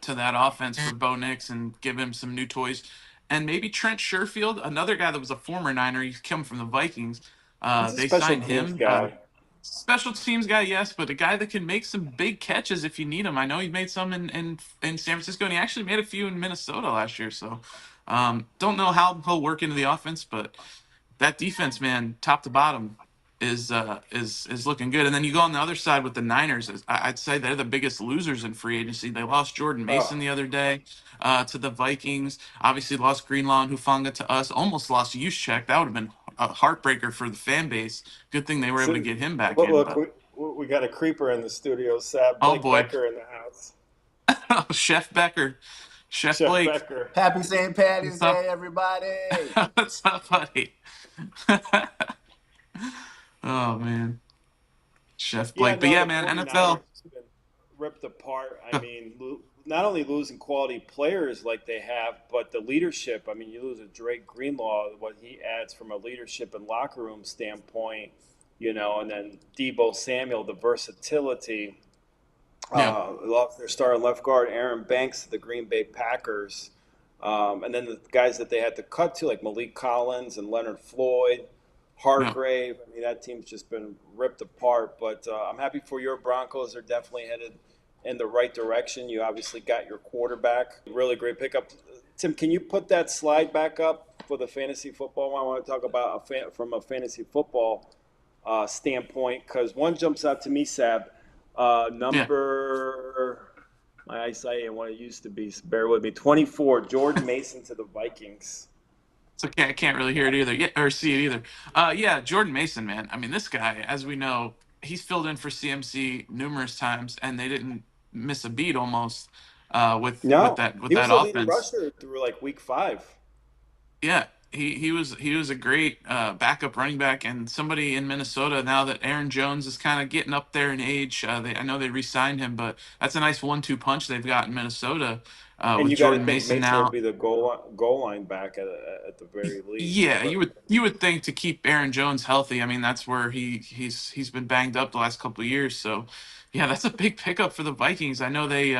offense for Bo Nix and give him some new toys. And maybe Trent Sherfield, another guy that was a former Niner. He's come from the Vikings. They signed him. Special teams guy, yes, but a guy that can make some big catches if you need him. I know he made some in San Francisco, and he actually made a few in Minnesota last year. So don't know how he'll work into the offense, but that defense, man, top to bottom, is looking good. And then you go on the other side with the Niners. I'd say they're the biggest losers in free agency. They lost Jordan Mason the other day to the Vikings. Obviously lost Greenlaw and Hufanga to us. Almost lost Juszczyk. That would have been a heartbreaker for the fan base. Good thing they were able to get him back in. Look, we got a creeper in the studio, Sab. Blake Becker in the house. Chef Becker. Chef Blake. Becker. Happy St. Patty's Day, everybody. What's up, buddy? Oh man, Chef Blake. But yeah, man, NFL. ripped apart. I mean, not only losing quality players like they have, but the leadership. I mean, you lose a Drake Greenlaw, what he adds from a leadership and locker room standpoint, and then Debo Samuel, the versatility. Yeah. Lost their starting left guard, Aaron Banks, to the Green Bay Packers. And then the guys that they had to cut to, like Malik Collins and Leonard Floyd, Hargrave. I mean, that team's just been ripped apart. But I'm happy for your Broncos. They're definitely headed in the right direction. You obviously got your quarterback. Really great pickup. Tim, can you put that slide back up for the fantasy football? I want to talk about from a fantasy football standpoint, because one jumps out to me, Sab. Number, my eyesight ain't what it used to be. So bear with me. 24, Jordan Mason to the Vikings. It's okay. I can't really hear it either. Yeah, or see it either. Yeah, Jordan Mason, man. I mean, this guy, as we know, he's filled in for CMC numerous times, and they didn't miss a beat almost with No, that he was the leading offense. rusher through like week 5. Yeah, he was a great backup running back, and somebody in Minnesota now that Aaron Jones is kind of getting up there in age. I know they re-signed him, but that's a nice 1-2 punch they've got in Minnesota And with you got to Jordan think Mason Mason will now. be the goal line back at the very least. Yeah, But you would think to keep Aaron Jones healthy. I mean, that's where he's been banged up the last couple of years. So, yeah, that's a big pickup for the Vikings. I know they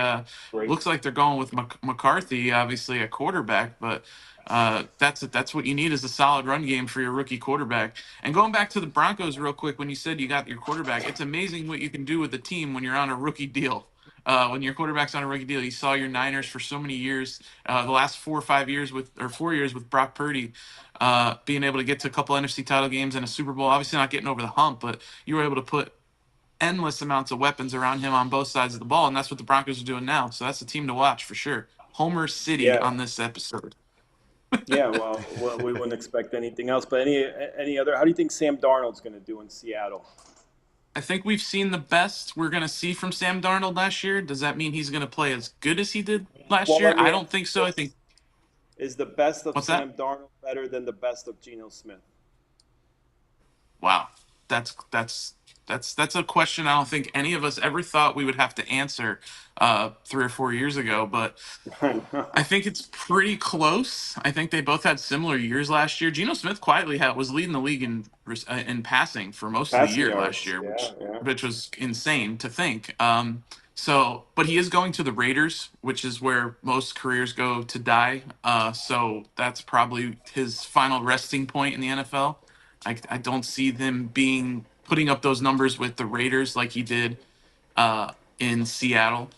great. looks like they're going with McCarthy, obviously a quarterback, but that's what you need is a solid run game for your rookie quarterback. And going back to the Broncos real quick, when you said you got your quarterback, it's amazing what you can do with the team when you're on a rookie deal. When your quarterback's on a rookie deal, you saw your Niners for so many years, the last 4 years with Brock Purdy, being able to get to a couple NFC title games and a Super Bowl. Obviously, not getting over the hump, but you were able to put endless amounts of weapons around him on both sides of the ball, and that's what the Broncos are doing now. So that's a team to watch for sure. Homer City Yeah, on this episode. yeah. Well, we wouldn't expect anything else. But any other? How do you think Sam Darnold's going to do in Seattle? I think we've seen the best we're going to see from Sam Darnold last year. Does that mean he's going to play as good as he did last Well, year? let me I ask don't think you so. I this: think Is the best of what's that? Sam Darnold better than the best of Geno Smith? Wow, that's a question I don't think any of us ever thought we would have to answer 3 or 4 years ago. But I know. I think it's pretty close. I think they both had similar years last year. Geno Smith quietly was leading the league in passing for most of the Passing year last yards. year, Yeah, yeah. which was insane to think. But he is going to the Raiders, which is where most careers go to die. So that's probably his final resting point in the NFL. I don't see them putting up those numbers with the Raiders like he did in Seattle.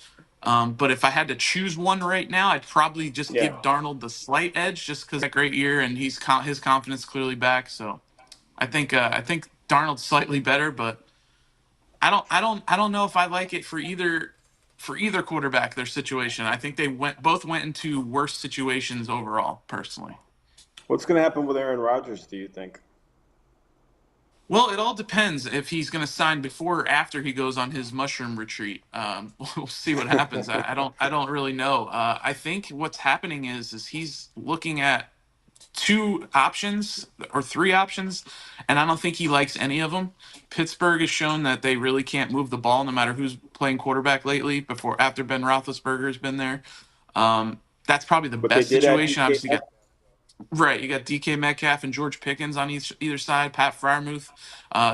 But if I had to choose one right now, I'd probably just Yeah. give Darnold the slight edge, just because a great year and his confidence clearly back. So I think Darnold's slightly better, but I don't know if I like it for either quarterback their situation. I think they both went into worse situations overall, personally. What's going to happen with Aaron Rodgers, do you think? Well, it all depends if he's going to sign before or after he goes on his mushroom retreat. We'll see what happens. I don't really know. I think what's happening is he's looking at 2 options or 3 options, and I don't think he likes any of them. Pittsburgh has shown that they really can't move the ball no matter who's playing quarterback lately. After Ben Roethlisberger has been there, that's probably the But they best did add situation. DK Obviously, you got Metcalf. right. You got DK Metcalf and George Pickens on either side. Pat Fryermuth.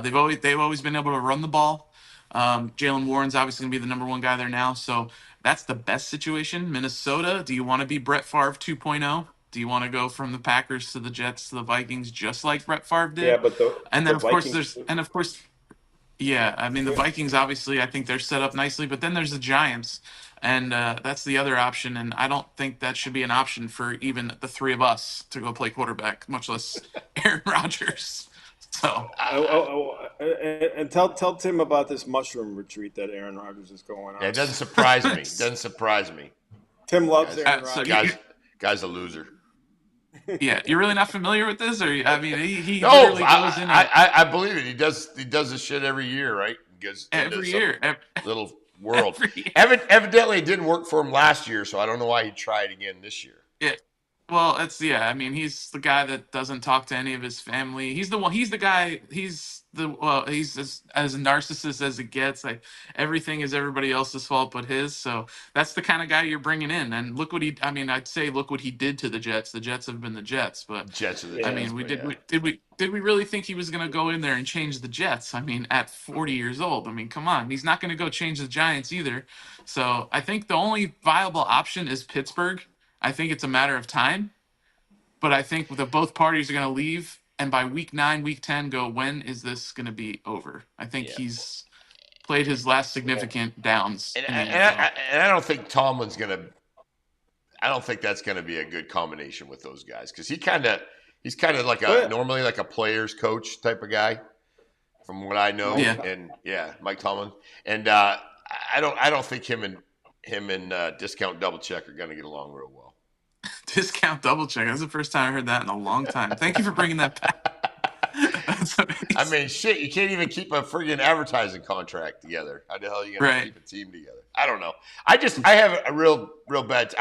They've always been able to run the ball. Jalen Warren's obviously gonna be the number one guy there now. So that's the best situation. Minnesota. Do you want to be Brett Favre 2.0? Do you want to go from the Packers to the Jets to the Vikings just like Brett Favre Yeah, did? but And then the of course Vikings. yeah, I mean the Vikings obviously I think they're set up nicely, but then there's the Giants, and that's the other option, and I don't think that should be an option for even the three of us to go play quarterback, much less Aaron Rodgers. So And tell Tim about this mushroom retreat that Aaron Rodgers is going on. Yeah, it doesn't surprise me. It doesn't surprise me. Tim loves Guys, Aaron so Rodgers. guy's a loser. yeah, you're really not familiar with this, or I mean he No, literally goes in it I believe it. He does this shit every year, right? He goes into every some year. little world. Every year. Evidently, it didn't work for him last year, so I don't know why he'd try it again this year. Yeah. Well, I mean, he's the guy that doesn't talk to any of his family. He's the one. He's the guy. He's as a narcissist as it gets. Like everything is everybody else's fault but his. So that's the kind of guy you're bringing in. And look what he. I mean, I'd say look what he did to the Jets. The Jets have been the Jets, but Jets are the I Jets. mean, but did we really think he was going to go in there and change the Jets? I mean, at 40 years old. I mean, come on. He's not going to go change the Giants either. So I think the only viable option is Pittsburgh. I think it's a matter of time, but I think that both parties are going to leave, and by week 9, week 10, go, when is this going to be over? I think he's played his last significant downs. And, in the and, NFL. I, and I don't think Tomlin's going to. I don't think that's going to be a good combination with those guys because he's kind of like normally like a player's coach type of guy, from what I know. Yeah. And Mike Tomlin. And I don't think him and Discount Double Check are going to get along real well. Discount Double Check. That's the first time I heard that in a long time. Thank you for bringing that back. That's amazing. I mean, shit, you can't even keep a friggin' advertising contract together. How the hell are you going to keep a team together? I don't know. I have a real bad.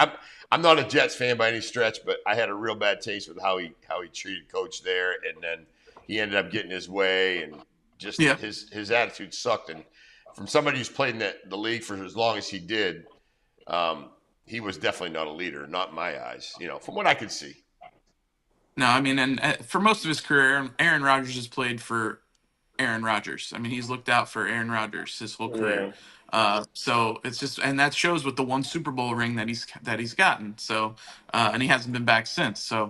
I'm not a Jets fan by any stretch, but I had a real bad taste with how he treated Coach there, and then he ended up getting his way, and just his attitude sucked. And from somebody who's played in the league for as long as he did, he was definitely not a leader, not in my eyes. From what I could see. No, I mean, and for most of his career, Aaron Rodgers has played for Aaron Rodgers. I mean, he's looked out for Aaron Rodgers his whole career. So it's just, and that shows with the one Super Bowl ring that he's gotten. So, and he hasn't been back since. So,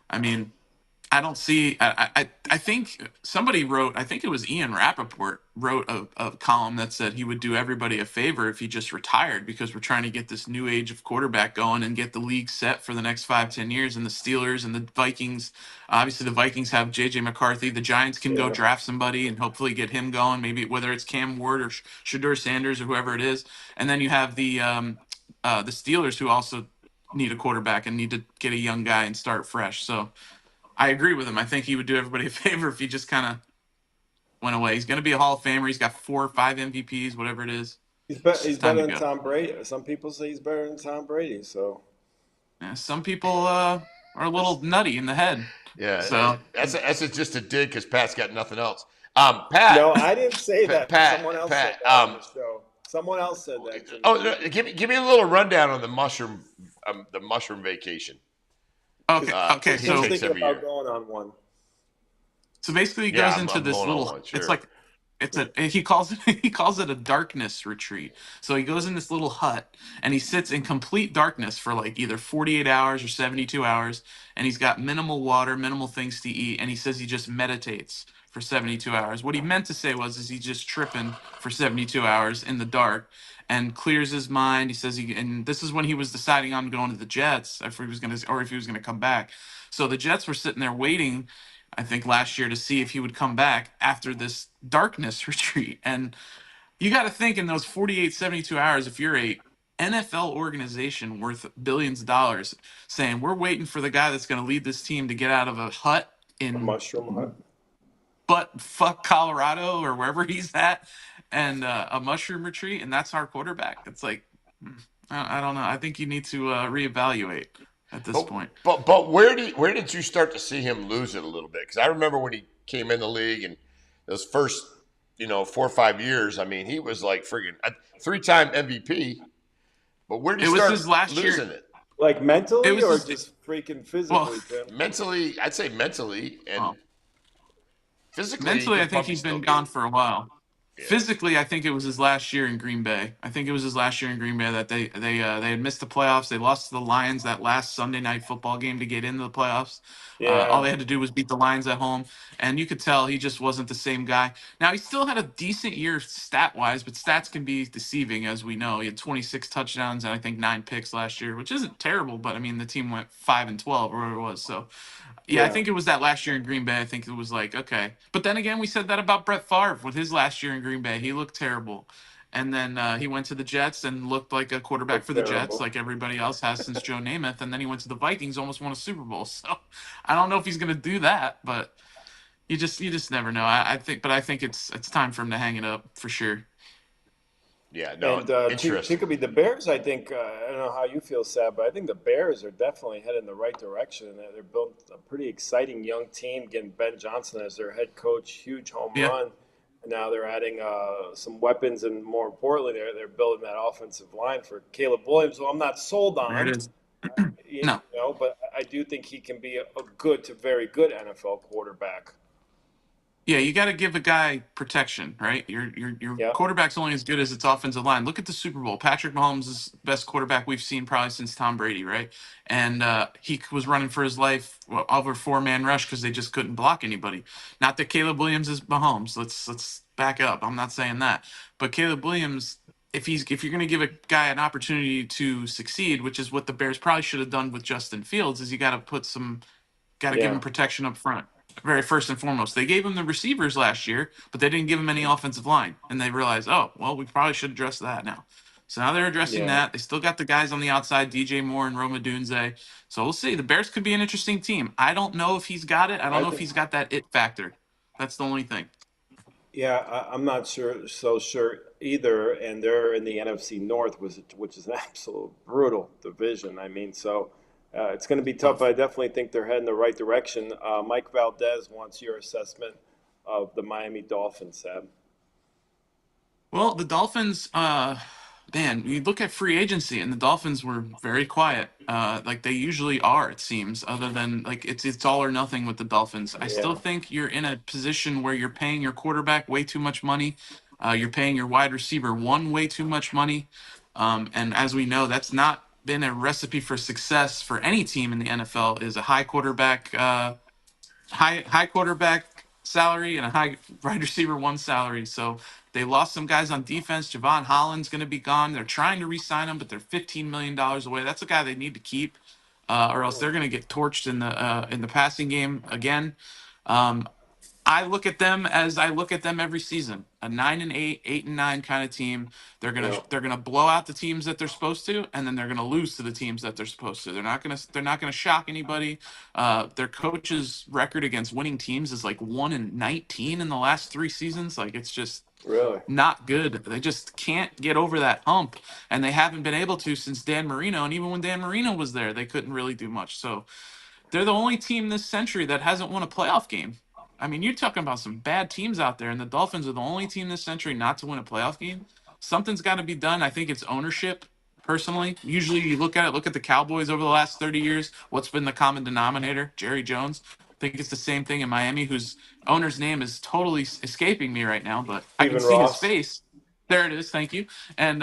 I mean, I don't see. I think somebody wrote. I think it was Ian Rappaport wrote a column that said he would do everybody a favor if he just retired, because we're trying to get this new age of quarterback going and get the league set for the next 5-10 years. And the Steelers and the Vikings, obviously the Vikings have JJ McCarthy. The Giants can go draft somebody and hopefully get him going. Maybe whether it's Cam Ward or Shedeur Sanders or whoever it is. And then you have the Steelers, who also need a quarterback and need to get a young guy and start fresh. So I agree with him. I think he would do everybody a favor if he just kind of went away. He's going to be a Hall of Famer. He's got 4 or 5 MVPs, whatever it is. He's better than Tom Brady. Some people say he's better than Tom Brady. So, some people are a little nutty in the head. Yeah. So that's just a dig because Pat's got nothing else. Pat. No, I didn't say that. Pat. Someone else said that on the show. Someone else said that. Give me a little rundown on the mushroom vacation. Okay. So thinking about going on one. So basically, he goes into this little. It's like he calls it a darkness retreat. So he goes in this little hut and he sits in complete darkness for like either 48 hours or 72 hours, and he's got minimal water, minimal things to eat, and he says he just meditates for 72 hours. What he meant to say is he's just tripping for 72 hours in the dark and clears his mind. He says and this is when he was deciding on going to the Jets, if he was going to come back. So the Jets were sitting there waiting, I think last year, to see if he would come back after this darkness retreat. And you got to think, in those 48, 72 hours, if you're a NFL organization worth billions of dollars, saying we're waiting for the guy that's going to lead this team to get out of a hut in a mushroom hut, but fuck Colorado or wherever he's at, and a mushroom retreat, and that's our quarterback. It's like, I don't know. I think you need to reevaluate at this point. But where did you start to see him lose it a little bit? Because I remember when he came in the league and those first 4 or 5 years, I mean, he was like friggin' a 3-time MVP. But where did he start his last losing year. it? Like mentally or just freaking physically? Mentally, I'd say mentally and physically. Mentally, I think he's been gone for a while. Yeah. Physically, I think it was his last year in Green Bay. I think it was his last year in Green Bay that they had missed the playoffs. They lost to the Lions that last Sunday night football game to get into the playoffs. Yeah. All they had to do was beat the Lions at home, and you could tell he just wasn't the same guy. Now, he still had a decent year stat-wise, but stats can be deceiving, as we know. He had 26 touchdowns and I think 9 picks last year, which isn't terrible, but I mean, the team went 5-12 or whatever it was. So, yeah, I think it was that last year in Green Bay. I think it was like, okay. But then again, we said that about Brett Favre with his last year in Green Bay. He looked terrible. And then he went to the Jets and looked like a quarterback for the Jets, like everybody else has since Joe Namath. And then he went to the Vikings, almost won a Super Bowl. So I don't know if he's going to do that, but you just never know. I think it's time for him to hang it up for sure. Yeah, no, And interesting. Chicopee, the Bears, I think, I don't know how you feel, Sab, but I think the Bears are definitely headed in the right direction. They're building a pretty exciting young team, getting Ben Johnson as their head coach, huge home Yeah, run. And now they're adding some weapons, and more importantly, they're building that offensive line for Caleb Williams, who I'm not sold there it on, is. you No. know, but I do think he can be a good to very good NFL quarterback. Yeah, you got to give a guy protection, right? Your Yeah, quarterback's only as good as its offensive line. Look at the Super Bowl. Patrick Mahomes is the best quarterback we've seen probably since Tom Brady, right? And he was running for his life over 4-man rush because they just couldn't block anybody. Not that Caleb Williams is Mahomes. Let's back up. I'm not saying that, but Caleb Williams, if you're going to give a guy an opportunity to succeed, which is what the Bears probably should have done with Justin Fields, is you got to give yeah, him protection up front. Very first and foremost. They gave him the receivers last year, but they didn't give him any offensive line. And they realized, oh, well, we probably should address that now. So now they're addressing yeah. that. They still got the guys on the outside, DJ Moore and Roma Dunze. So we'll see. The Bears could be an interesting team. I don't know if he's got it. I don't I know if think. he's got that it factor. That's the only thing. Yeah, I'm not sure either, and they're in the NFC North, which is an absolute brutal division. I mean, so it's going to be tough. But I definitely think they're heading the right direction. Mike Valdez wants your assessment of the Miami Dolphins, Sab. Well, the Dolphins, man, you look at free agency, and the Dolphins were very quiet, like they usually are. It seems, other than like it's all or nothing with the Dolphins. I still Yeah, think you're in a position where you're paying your quarterback way too much money. You're paying your wide receiver one way too much money, and as we know, that's not been a recipe for success for any team in the NFL. Is a high quarterback salary and a high wide receiver one salary. So they lost some guys on defense. Javon Holland's going to be gone. They're trying to re-sign him, but they're $15 million away. That's a guy they need to keep, or else they're going to get torched in the passing game again. Um, I look at them as I look at them every season. A 9-8, 8-9 kind of team. yeah, They're gonna blow out the teams that they're supposed to, and then they're gonna lose to the teams that they're supposed to. They're not gonna shock anybody. Their coach's record against winning teams is like 1-19 in the last 3 seasons. Like it's just really. not good. They just can't get over that hump, and they haven't been able to since Dan Marino. And even when Dan Marino was there, they couldn't really do much. So they're the only team this century that hasn't won a playoff game. I mean, you're talking about some bad teams out there, and the Dolphins are the only team this century not to win a playoff game. Something's got to be done. I think it's ownership, personally. Usually you look at the Cowboys over the last 30 years. What's been the common denominator? Jerry Jones. I think it's the same thing in Miami, whose owner's name is totally escaping me right now, but I can Stephen see his Ross. face. There it is. Thank you. And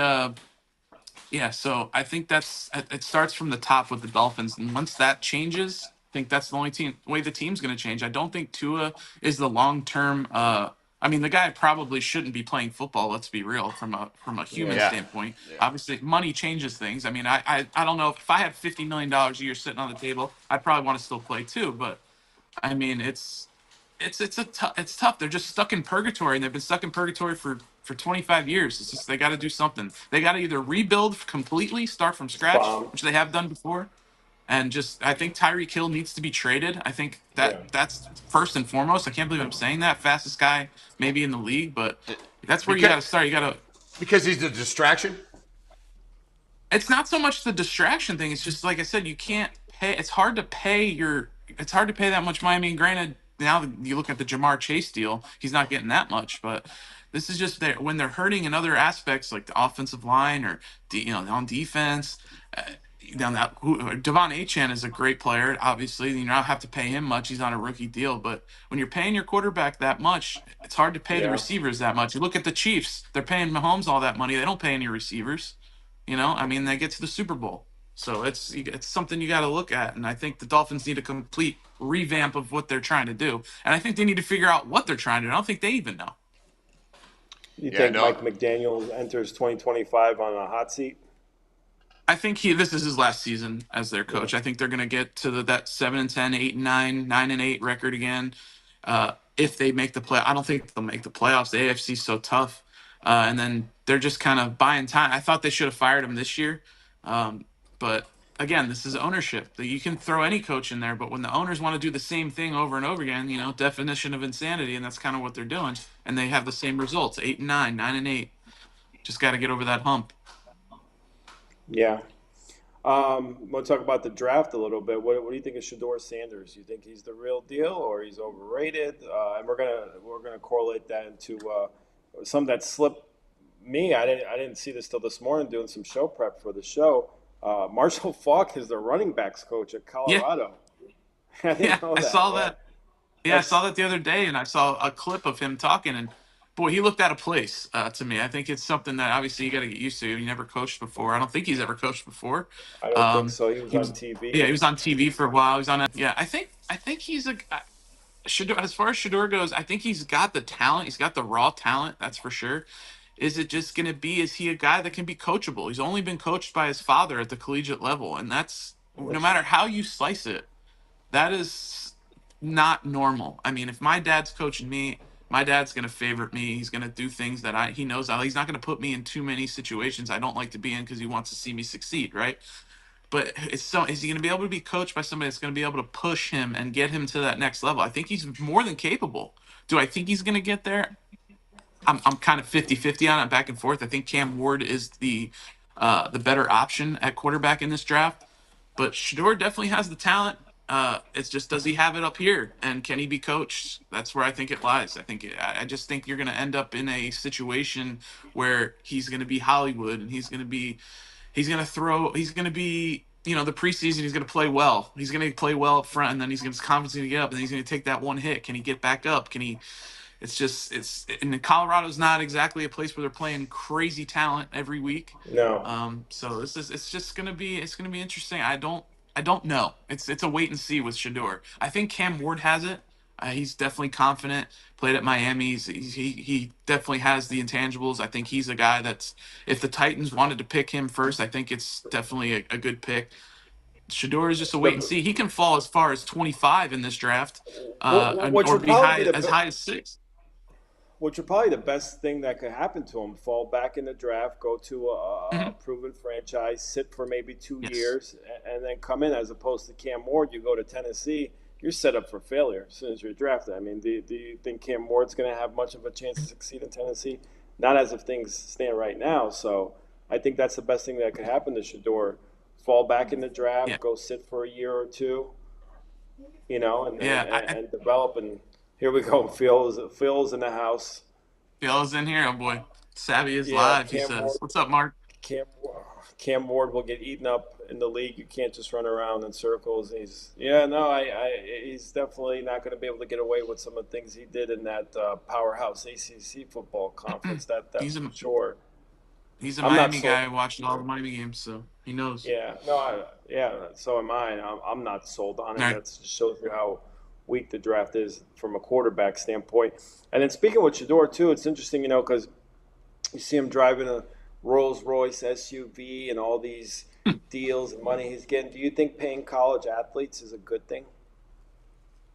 yeah, so I think it starts from the top with the Dolphins, and once that changes, I think that's the only way the team's going to change. I don't think Tua is the long term. I mean, the guy probably shouldn't be playing football. Let's be real, from a human Yeah, Yeah, standpoint. yeah. Obviously, money changes things. I mean, I don't know if I had $50 million a year sitting on the table, I'd probably want to still play too. But I mean, it's tough. They're just stuck in purgatory, and they've been stuck in purgatory for 25 years. It's just they got to do something. They got to either rebuild completely, start from scratch, bomb. which they have done before, and just I think Tyreek Hill needs to be traded. I think Yeah, that's first and foremost. I can't believe I'm saying that. Fastest guy maybe in the league, but that's where you Because got to start. You got to because he's a distraction. It's not so much the distraction thing. It's just like I said, you can't pay. It's hard to pay that much money. I mean, granted, now that you look at the Jamar Chase deal, he's not getting that much, but this is just when they're hurting in other aspects like the offensive line or on defense. Down that Devon Achane is a great player. Obviously, you don't have to pay him much. He's on a rookie deal, but when you're paying your quarterback that much, it's hard to pay the yeah. receivers that much. You look at the Chiefs; they're paying Mahomes all that money. They don't pay any receivers. I mean, they get to the Super Bowl. So it's something you got to look at, and I think the Dolphins need a complete revamp of what they're trying to do, and I think they need to figure out what they're trying to do. I don't think they even know. You Yeah, think no. Mike McDaniel enters 2025 on a hot seat? I think this is his last season as their coach. I think they're going to get to that 7-10, 8-9, 9-8 record again. If they make the play, I don't think they'll make the playoffs. The AFC's so tough, and then they're just kind of buying time. I thought they should have fired him this year, but again, this is ownership. You can throw any coach in there, but when the owners want to do the same thing over and over again, definition of insanity, and that's kind of what they're doing. And they have the same results: 8-9, 9-8. Just got to get over that hump. Yeah. Want to talk about the draft a little bit. What do you think of Shedeur Sanders? You think he's the real deal, or he's overrated? And we're gonna correlate that into some that slipped me. I didn't see this till this morning doing some show prep for the show. Marshall Faulk is the running backs coach at Colorado. I didn't know I that. saw Yeah. that. Yeah, I saw that the other day, and I saw a clip of him talking, and boy, he looked out of place to me. I think it's something that obviously you got to get used to. He never coached before. I don't think he's ever coached before. I don't think so. He was on TV. Yeah, he was on TV for a while. He was on. Yeah, I think he's a. Shedeur, as far as Shedeur goes, I think he's got the talent. He's got the raw talent. That's for sure. Is it just going to be? Is he a guy that can be coachable? He's only been coached by his father at the collegiate level, and that's no matter how you slice it. That is not normal. I mean, if my dad's coaching me, my dad's going to favorite me. He's going to do things that he knows. He's not going to put me in too many situations I don't like to be in because he wants to see me succeed, right? But is he going to be able to be coached by somebody that's going to be able to push him and get him to that next level? I think he's more than capable. Do I think he's going to get there? I'm kind of 50-50 on it, back and forth. I think Cam Ward is the better option at quarterback in this draft. But Shedeur definitely has the talent. It's just, does he have it up here, and can he be coached? That's where I think it lies. I just think you're going to end up in a situation where he's going to be Hollywood, and he's going to be the preseason. He's going to play well. He's going to play well up front, and then his confidence is going to get up, and then he's going to take that one hit. Can he get back up? And Colorado's not exactly a place where they're playing crazy talent every week. No. So it's going to be interesting. I don't know. It's a wait and see with Shedeur. I think Cam Ward has it. He's definitely confident. Played at Miami. He definitely has the intangibles. I think he's a guy that's, if the Titans wanted to pick him first, I think it's definitely a good pick. Shedeur is just a wait and see. He can fall as far as 25 in this draft, or be as high as 6. Which are probably the best thing that could happen to him. Fall back in the draft, go to a proven franchise, sit for maybe 2 years, and then come in. As opposed to Cam Ward, you go to Tennessee, you're set up for failure as soon as you're drafted. I mean, do you think Cam Ward's going to have much of a chance to succeed in Tennessee? Not as if things stand right now. So I think that's the best thing that could happen to Shedeur. Fall back in the draft, go sit for a year or two, and develop. And here we go. Phil's in the house. Phil's in here, oh boy. Savvy is live, he says. Ward, what's up, Mark? Cam Ward will get eaten up in the league. You can't just run around in circles. He's definitely not going to be able to get away with some of the things he did in that powerhouse ACC football conference. That's for sure. He's a Miami guy. Watched all the Miami games, so he knows. Yeah, so am I. I'm not sold on it. Right. That just shows you how weak the draft is from a quarterback standpoint. And then speaking with Shedeur too, it's interesting, because you see him driving a Rolls-Royce SUV and all these deals and money he's getting. Do you think paying college athletes is a good thing?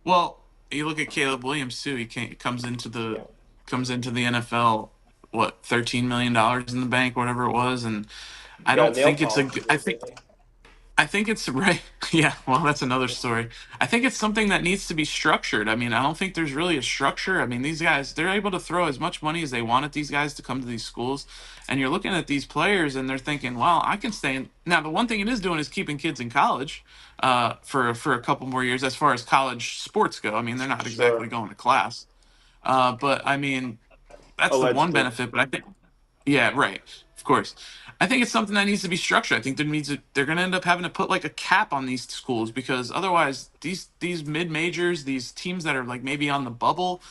Well, you look at Caleb Williams too. He comes into the NFL, what, $13 million in the bank, whatever it was, and I don't think it's I think it's right. Yeah, well, that's another story. I think it's something that needs to be structured. I mean, I don't think there's really a structure. I mean, these guys, they're able to throw as much money as they want at these guys to come to these schools. And you're looking at these players and they're thinking, well, I can stay in. Now, the one thing it is doing is keeping kids in college for a couple more years as far as college sports go. I mean, they're not exactly going to class. But, I mean, that's the one benefit. But I think, yeah, right. Of course. I think it's something that needs to be structured. I think they're going to end up having to put like a cap on these schools, because otherwise these mid-majors, these teams that are like maybe on the bubble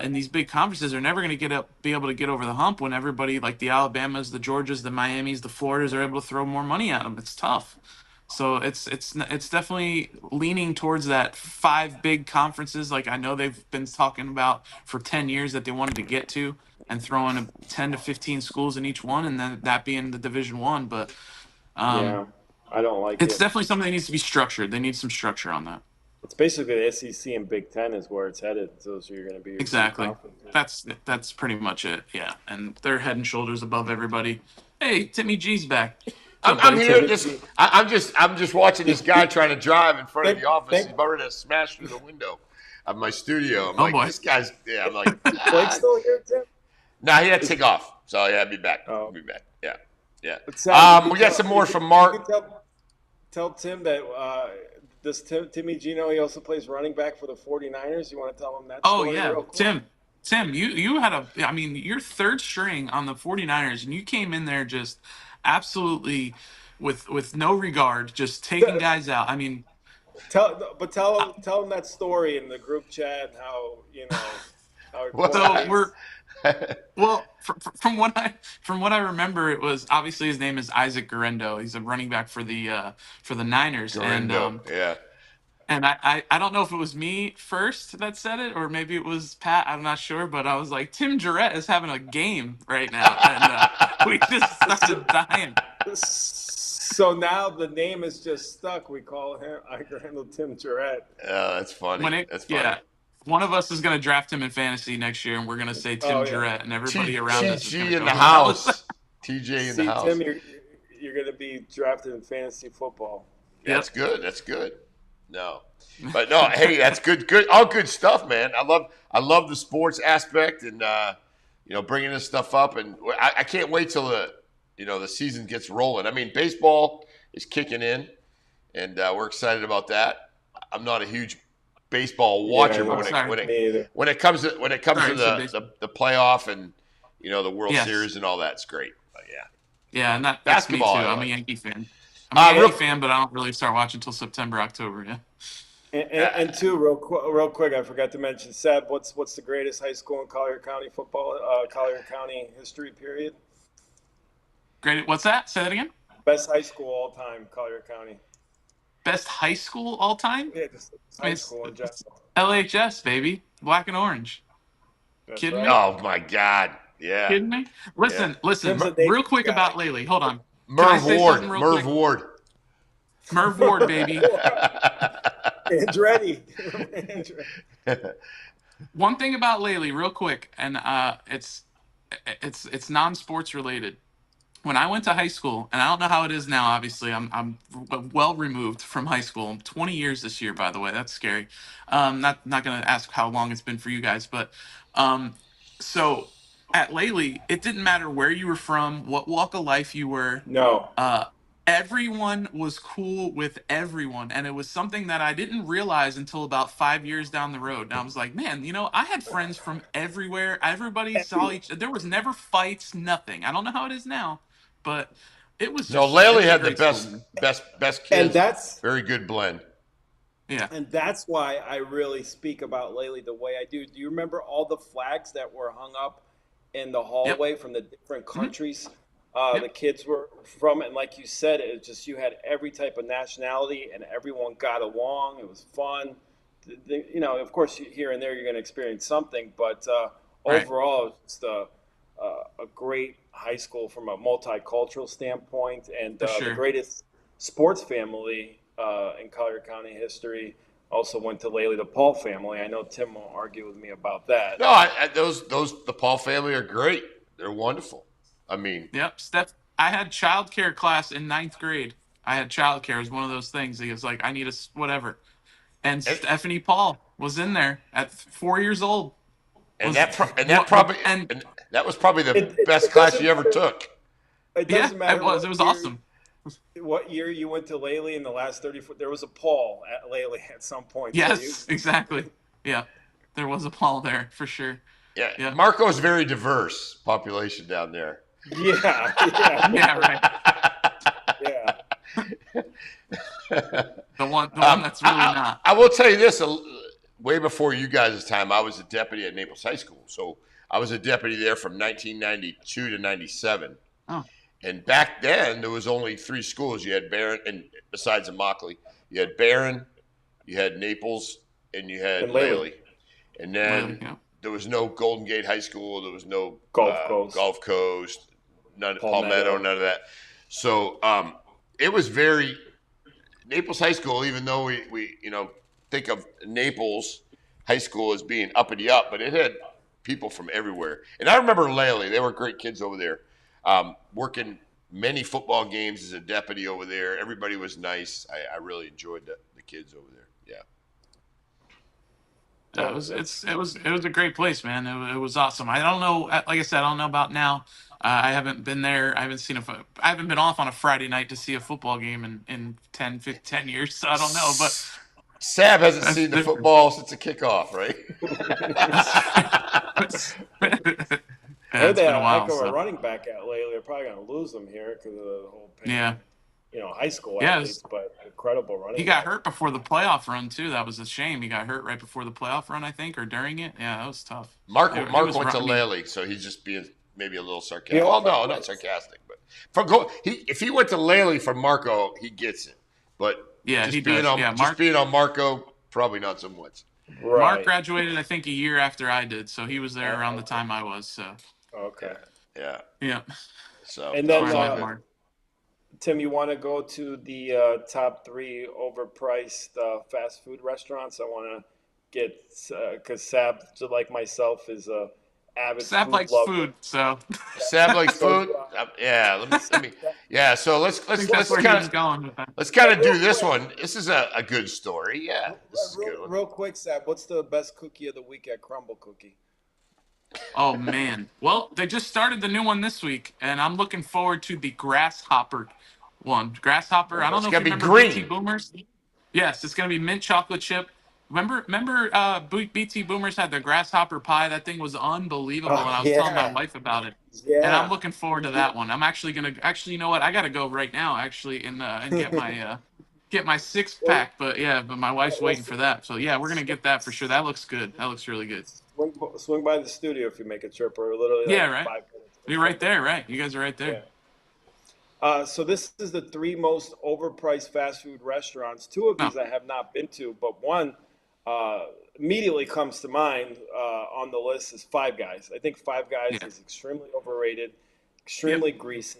in these big conferences are never going to be able to get over the hump when everybody like the Alabamas, the Georgias, the Miamis, the Floridas are able to throw more money at them. It's tough. So it's definitely leaning towards that 5 big conferences like I know they've been talking about for 10 years that they wanted to get to, and throwing 10 to 15 schools in each one, and then that being the Division I. But I don't like it's definitely something that needs to be structured. They need some structure on that. It's basically the SEC and Big Ten is where it's headed. Those are going to be exactly. That's pretty much it. Yeah, and they're head and shoulders above everybody. Hey, Timmy G's back. I'm here. I'm just watching this guy trying to drive in front of the office. He's about ready to smash through the window of my studio. I'm like, boy. This guy's. Yeah, I'm like. Blake's still here, Tim? No, he had to take off. So yeah, I'll be back. Oh. I'll be back. Yeah, yeah. But Sab, We got some more from you Mark. can tell Tim that Timmy Gino, he also plays running back for the 49ers. You want to tell him that Oh story yeah, real quick? Tim, you had I mean, you're third string on the 49ers, and you came in there just absolutely with no regard, just taking guys out. I mean, Tell him that story in the group chat and how how important so it we're is. well from what I remember, it was obviously his name is Isaac Guerrendo. He's a running back for the Niners, Gorindo, yeah. and I don't know if it was me first that said it or maybe it was Pat. I'm not sure, but I was like, Tim Guerrette is having a game right now, and we just started dying. So now the name is just stuck. We call him Tim Guerrette. That's funny. That's funny. Yeah, one of us is going to draft him in fantasy next year, and we're going to say Tim Guerrette, and everybody around us is going to TG in go, the house. TJ in the house. Tim, you're going to be drafted in fantasy football. Yeah, that's good. That's good. No, but no. Hey, that's good. Good, all good stuff, man. I love the sports aspect and bringing this stuff up, and I can't wait till the season gets rolling. I mean, baseball is kicking in, and we're excited about that. I'm not a huge baseball watcher, but when it comes to the playoff and the World Series and all that, it's great. But yeah, and that's basketball. Me too. I'm a Yankee fan. I'm a Yankee fan, but I don't really start watching until September, October. Yeah. And two, real quick, I forgot to mention, Sab, what's the greatest high school in Collier County football, Collier County history period? Great. What's that? Say that again. Best high school all time, Collier County. Best high school all time? Yeah, just high school in general. LHS, baby. Black and orange. That's Kidding right. me? Oh my God. Yeah. Kidding me? Listen. Tim's a Real quick guy. about Laley. Hold on. Merv Ward. Merv Ward, baby. Andretti. One thing about Laley, real quick, and it's non-sports related. When I went to high school, and I don't know how it is now. Obviously, I'm well removed from high school. I'm 20 years this year, by the way. That's scary. Not gonna ask how long it's been for you guys, but so at Laley, it didn't matter where you were from, what walk of life you were. No. Everyone was cool with everyone, and it was something that I didn't realize until about 5 years down the road. And I was like, man, I had friends from everywhere. Everybody saw there was never fights, nothing. I don't know how it is now, but it was. No, Laley had the best kids. And that's very good blend. Yeah, and that's why I really speak about Laley the way I do. Do you remember all the flags that were hung up in the hallway from the different countries? The kids were from, and like you said, it was just you had every type of nationality, and everyone got along. It was fun. Of course, here and there you're going to experience something, but overall, it's just a great high school from a multicultural standpoint, and the greatest sports family in Collier County history also went to Laley, the Paul family. I know Tim won't argue with me about that. No, the Paul family are great. They're wonderful. I mean, yep. I had childcare class in 9th grade. I had childcare as one of those things. He was like, I need whatever. And Stephanie Paul was in there at 4 years old. That was probably the best class you ever took. It doesn't matter. It was awesome. What year you went to Laley in the last 30 foot? There was a Paul at Laley at some point. Yes, exactly. Yeah, there was a Paul there for sure. Yeah. Marco's very diverse population down there. Yeah, right. Yeah. the one that's really not. I will tell you this: way before you guys' time, I was a deputy at Naples High School. So I was a deputy there from 1992 to 97. Oh. And back then, there was only 3 schools. You had Barron, and besides Immokalee, you had Barron, you had Naples, and you had Laley. And then there was no Golden Gate High School. There was no Gulf Coast, Palmetto, none of that. So it was very Naples High School. Even though we think of Naples High School as being uppity up, but it had people from everywhere. And I remember Laley; they were great kids over there. Working many football games as a deputy over there. Everybody was nice. I really enjoyed the kids over there. Yeah. It was a great place, man. It was awesome. I don't know, like I said, I don't know about now. I haven't been there. I haven't seen I haven't been off on a Friday night to see a football game in 10 years. So I don't know, but Sab hasn't that's seen the different. football since the kickoff, right? I Yeah, heard it's they been had a a while. heck of a So running back out lately. They're probably going to lose him here because of the whole yeah, high school yeah. athletes, but incredible running He got back. hurt before the playoff run too. That was a shame. He got hurt right before the playoff run, I think, or during it. Yeah, that was tough. Mark He went to I mean, Lely, so he's just being maybe a little sarcastic. Yeah. Well, no, not sarcastic, but if he went to Lely for Marco, he gets it. But yeah, just he being does. on Yeah, just being on Marco, probably not so much. Right. Mark graduated, I think, a year after I did, so he was there around the time I was. So Okay. Yeah. yeah. So And So then, I love Mark. Tim, you want to go to the top 3 overpriced fast food restaurants? I want to get, because Sab, just like myself, is a avid Sab food likes lover. food, so Sab likes food. Yeah. Let me. Yeah. So I think that's where he was going with that. let's kind of do this one. This is a good story. Yeah. This is a good one. Real quick, Sab, what's the best cookie of the week at Crumble Cookie? Oh man. Well, they just started the new one this week, and I'm looking forward to the grasshopper one. Grasshopper. I don't know if you gotta be remember green. BT Boomers. Yes, it's gonna be mint chocolate chip. Remember, BT Boomers had the grasshopper pie. That thing was unbelievable, and I was telling my wife about it. And I'm looking forward to that one. I'm actually you know what? I gotta go right now, actually, and get my 6-pack. But yeah, but my wife's waiting for that. So yeah, we're gonna get that for sure. That looks good. That looks really good. Swing by the studio if you make a trip, or literally Yeah, like right. 5 minutes. You're right there, right? You guys are right there. Yeah. So this is the 3 most overpriced fast food restaurants. 2 of these I have not been to, but one immediately comes to mind on the list is Five Guys. I think Five Guys is extremely overrated, extremely greasy,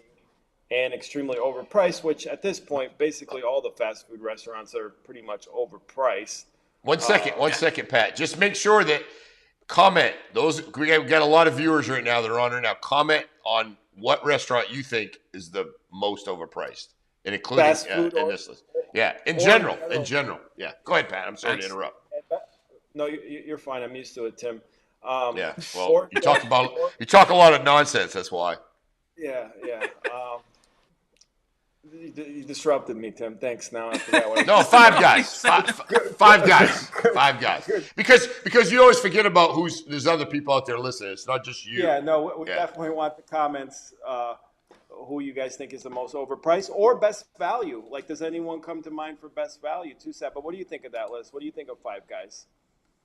and extremely overpriced, which at this point, basically all the fast food restaurants are pretty much overpriced. 1 second, Pat. Just make sure that comment. We got a lot of viewers right now that are on right now. Comment on what restaurant you think is the most overpriced, and including Fast food in this list. Yeah, in general. Yeah, go ahead, Pat. I'm sorry to interrupt. No, you're fine. I'm used to it, Tim. Yeah, well, you talk a lot of nonsense. That's why. Yeah. You disrupted me, Tim. Thanks. Now I forgot what I No, Five Guys. Five Guys. Five Guys. Because you always forget about there's other people out there listening. It's not just you. Yeah, no, we definitely want the comments. Who you guys think is the most overpriced or best value? Like, does anyone come to mind for best value too, Seth? But what do you think of that list? What do you think of Five Guys?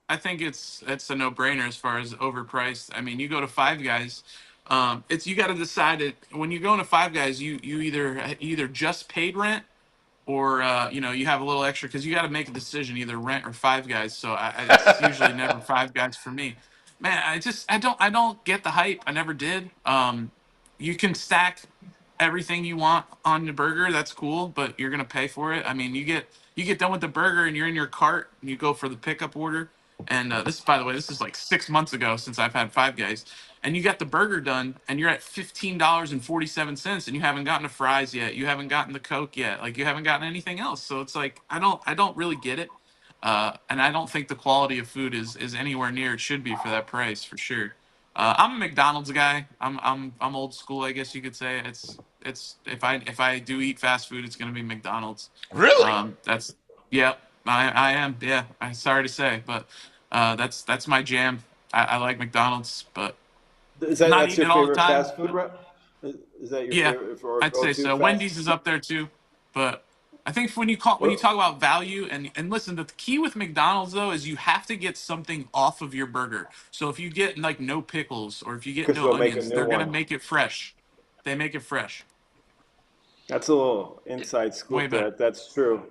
I think it's a no-brainer as far as overpriced. I mean, you go to Five Guys, you got to decide it when you go into Five Guys. You either just paid rent, or you have a little extra because you got to make a decision, either rent or Five Guys. So it's usually never Five Guys for me. Man, I don't get the hype. I never did. You can stack everything you want on the burger. That's cool, but you're gonna pay for it. I mean, you get done with the burger and you're in your cart and you go for the pickup order. And by the way, this is like 6 months ago since I've had Five Guys. And you got the burger done and you're at $15.47 and you haven't gotten the fries yet. You haven't gotten the Coke yet. Like, you haven't gotten anything else. So it's like, I don't really get it. And I don't think the quality of food is anywhere near it should be for that price, for sure. I'm a McDonald's guy. I'm old school, I guess you could say. It's if I do eat fast food, it's gonna be McDonald's. Really? I am. Yeah, I'm sorry to say, but that's my jam. I like McDonald's, but That's your all the favorite time. fast food? Is that your favorite? For I'd say so. Wendy's is up there too, but I think when you talk about value and listen, the key with McDonald's though is you have to get something off of your burger. So if you get like no pickles or if you get no onions, they're gonna make it fresh. They make it fresh. That's a little inside scoop. Way better. That's true.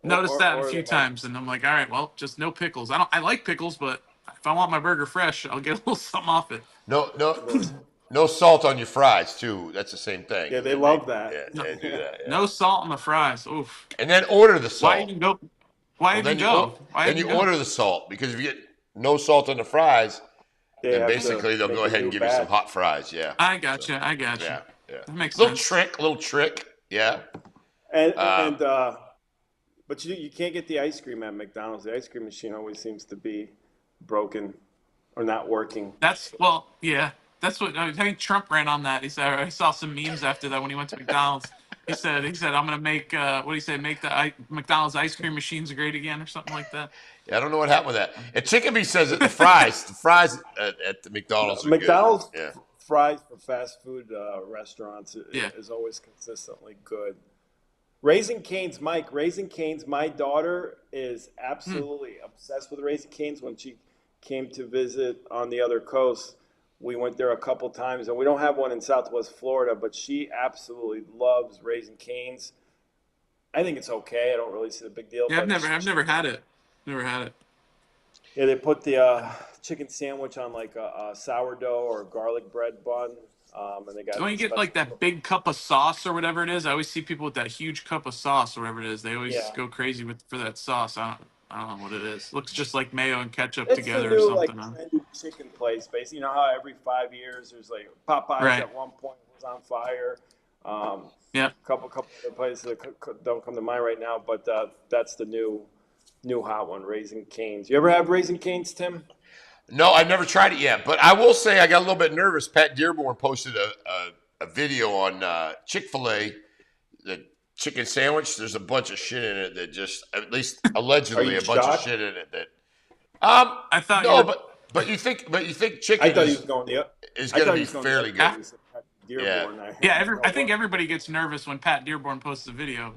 Noticed that a few times, and I'm like, all right, well, just no pickles. I like pickles, but if I want my burger fresh, I'll get a little something off it. No salt on your fries too. That's the same thing. Yeah, they love that. Yeah, they do that. Yeah. No salt on the fries. Oof. And then order the salt. Why even go? Then you order the salt, because if you get no salt on the fries, then basically they'll go ahead and give you some hot fries. Yeah. I got you. Yeah. That makes sense. sense. Little trick. Yeah. But you can't get the ice cream at McDonald's. The ice cream machine always seems to be broken or not working. That's That's what I think Trump ran on that. He said I saw some memes after that when he went to McDonald's. He said I'm gonna make what do you say? Make the McDonald's ice cream machines great again or something like that. Yeah, I don't know what happened with that. And Chickabee says that the fries at the McDonald's are McDonald's good. Yeah. fries for fast food restaurants is always consistently good. Raising Cane's, Mike. Raising Cane's. My daughter is absolutely obsessed with Raising Cane's. When she came to visit on the other coast, we went there a couple times, and we don't have one in Southwest Florida, but she absolutely loves Raising Cane's. I think it's okay. I don't really see the big deal. Yeah, I've never had it. Never had it. Yeah, they put the chicken sandwich on like a sourdough or garlic bread bun, and they got. Don't you get like that big cup of sauce or whatever it is? I always see people with that huge cup of sauce or whatever it is. They always go crazy for that sauce. I don't know what it is. Looks just like mayo and ketchup together the new, or something. Like, trendy chicken place, basically. You know how every 5 years there's like Popeyes at one point was on fire. A couple other places that don't come to mind right now, but that's the new hot one, Raising Cane's. You ever have Raising Cane's, Tim? No, I've never tried it yet, but I will say I got a little bit nervous. Pat Dearborn posted a video on Chick-fil-A, the chicken sandwich. There's a bunch of shit in it that just, at least allegedly, a bunch of shit in it that. I thought no, but you think chicken I thought he was going is going to be fairly good. I think everybody gets nervous when Pat Dearborn posts a video.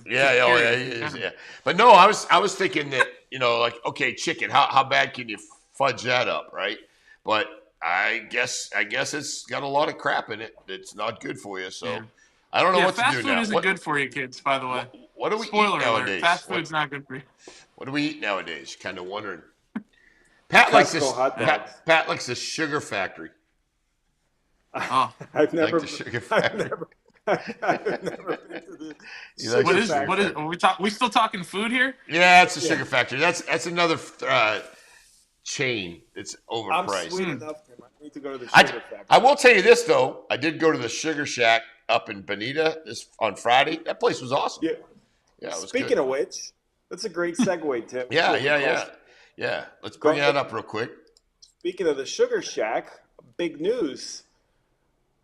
Yeah. But no, I was thinking that, like, okay, chicken. How bad can you fudge that up, right? But I guess it's got a lot of crap in it that's not good for you. So I don't know what to do now. Fast food isn't good for you, kids. By the way, what do we Spoiler eat nowadays? Alert, fast food's not good for you. What do we eat nowadays? Kind of wondering. Pat likes this. Pat likes the Sugar Factory. Oh, I've never. Like the Sugar Factory. I've never been to the What is? Are we still talking food here? Yeah, it's the Sugar Factory. That's another chain. It's overpriced. I'm sweet enough, Tim. I need to go to the Sugar Factory. I will tell you this though. I did go to the Sugar Shack up in Bonita on Friday. That place was awesome. Yeah, it was Speaking good. of which, that's a great segue, Tim. Yeah. Let's bring that up real quick. Speaking of the Sugar Shack, big news.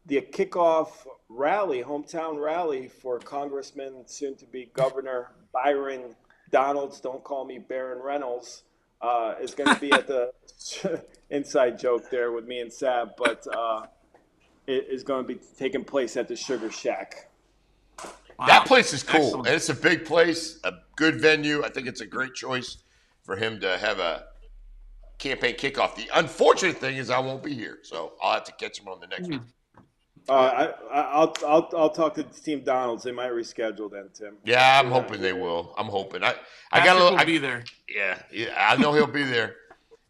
The kickoff rally, hometown rally for Congressman, soon-to-be Governor Byron Donalds, don't call me Baron Reynolds, is going to be at the inside joke there with me and Sab, but it is going to be taking place at the Sugar Shack. Wow. That place is cool. Excellent. And it's a big place, a good venue. I think it's a great choice for him to have a campaign kickoff. The unfortunate thing is I won't be here, so I'll have to catch him on the next one. I'll talk to Team Donalds. They might reschedule then, Tim. Yeah, I'm hoping they will. I'm hoping. I got a little. I'll be there. Yeah, I know he'll be there.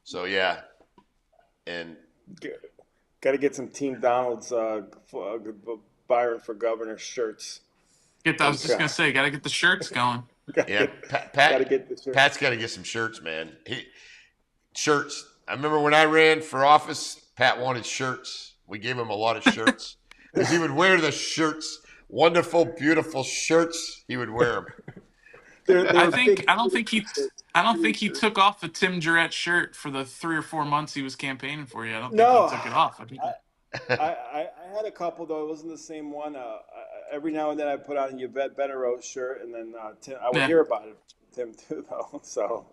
So yeah, and got to get some Team Donalds Byron for Governor shirts. I was just gonna say, got to get the shirts going. Yeah, Pat's got to get some shirts, man. Shirts. I remember when I ran for office, Pat wanted shirts. We gave him a lot of shirts because he would wear the shirts, wonderful, beautiful shirts. He would wear them. I don't think he took off the Tim Guerrette shirt for the 3 or 4 months he was campaigning for you. I don't think he took it off. I had a couple though. It wasn't the same one. Every now and then I put on a Yvette Benarose shirt, and then Tim, I would hear about it from Tim too, though. So.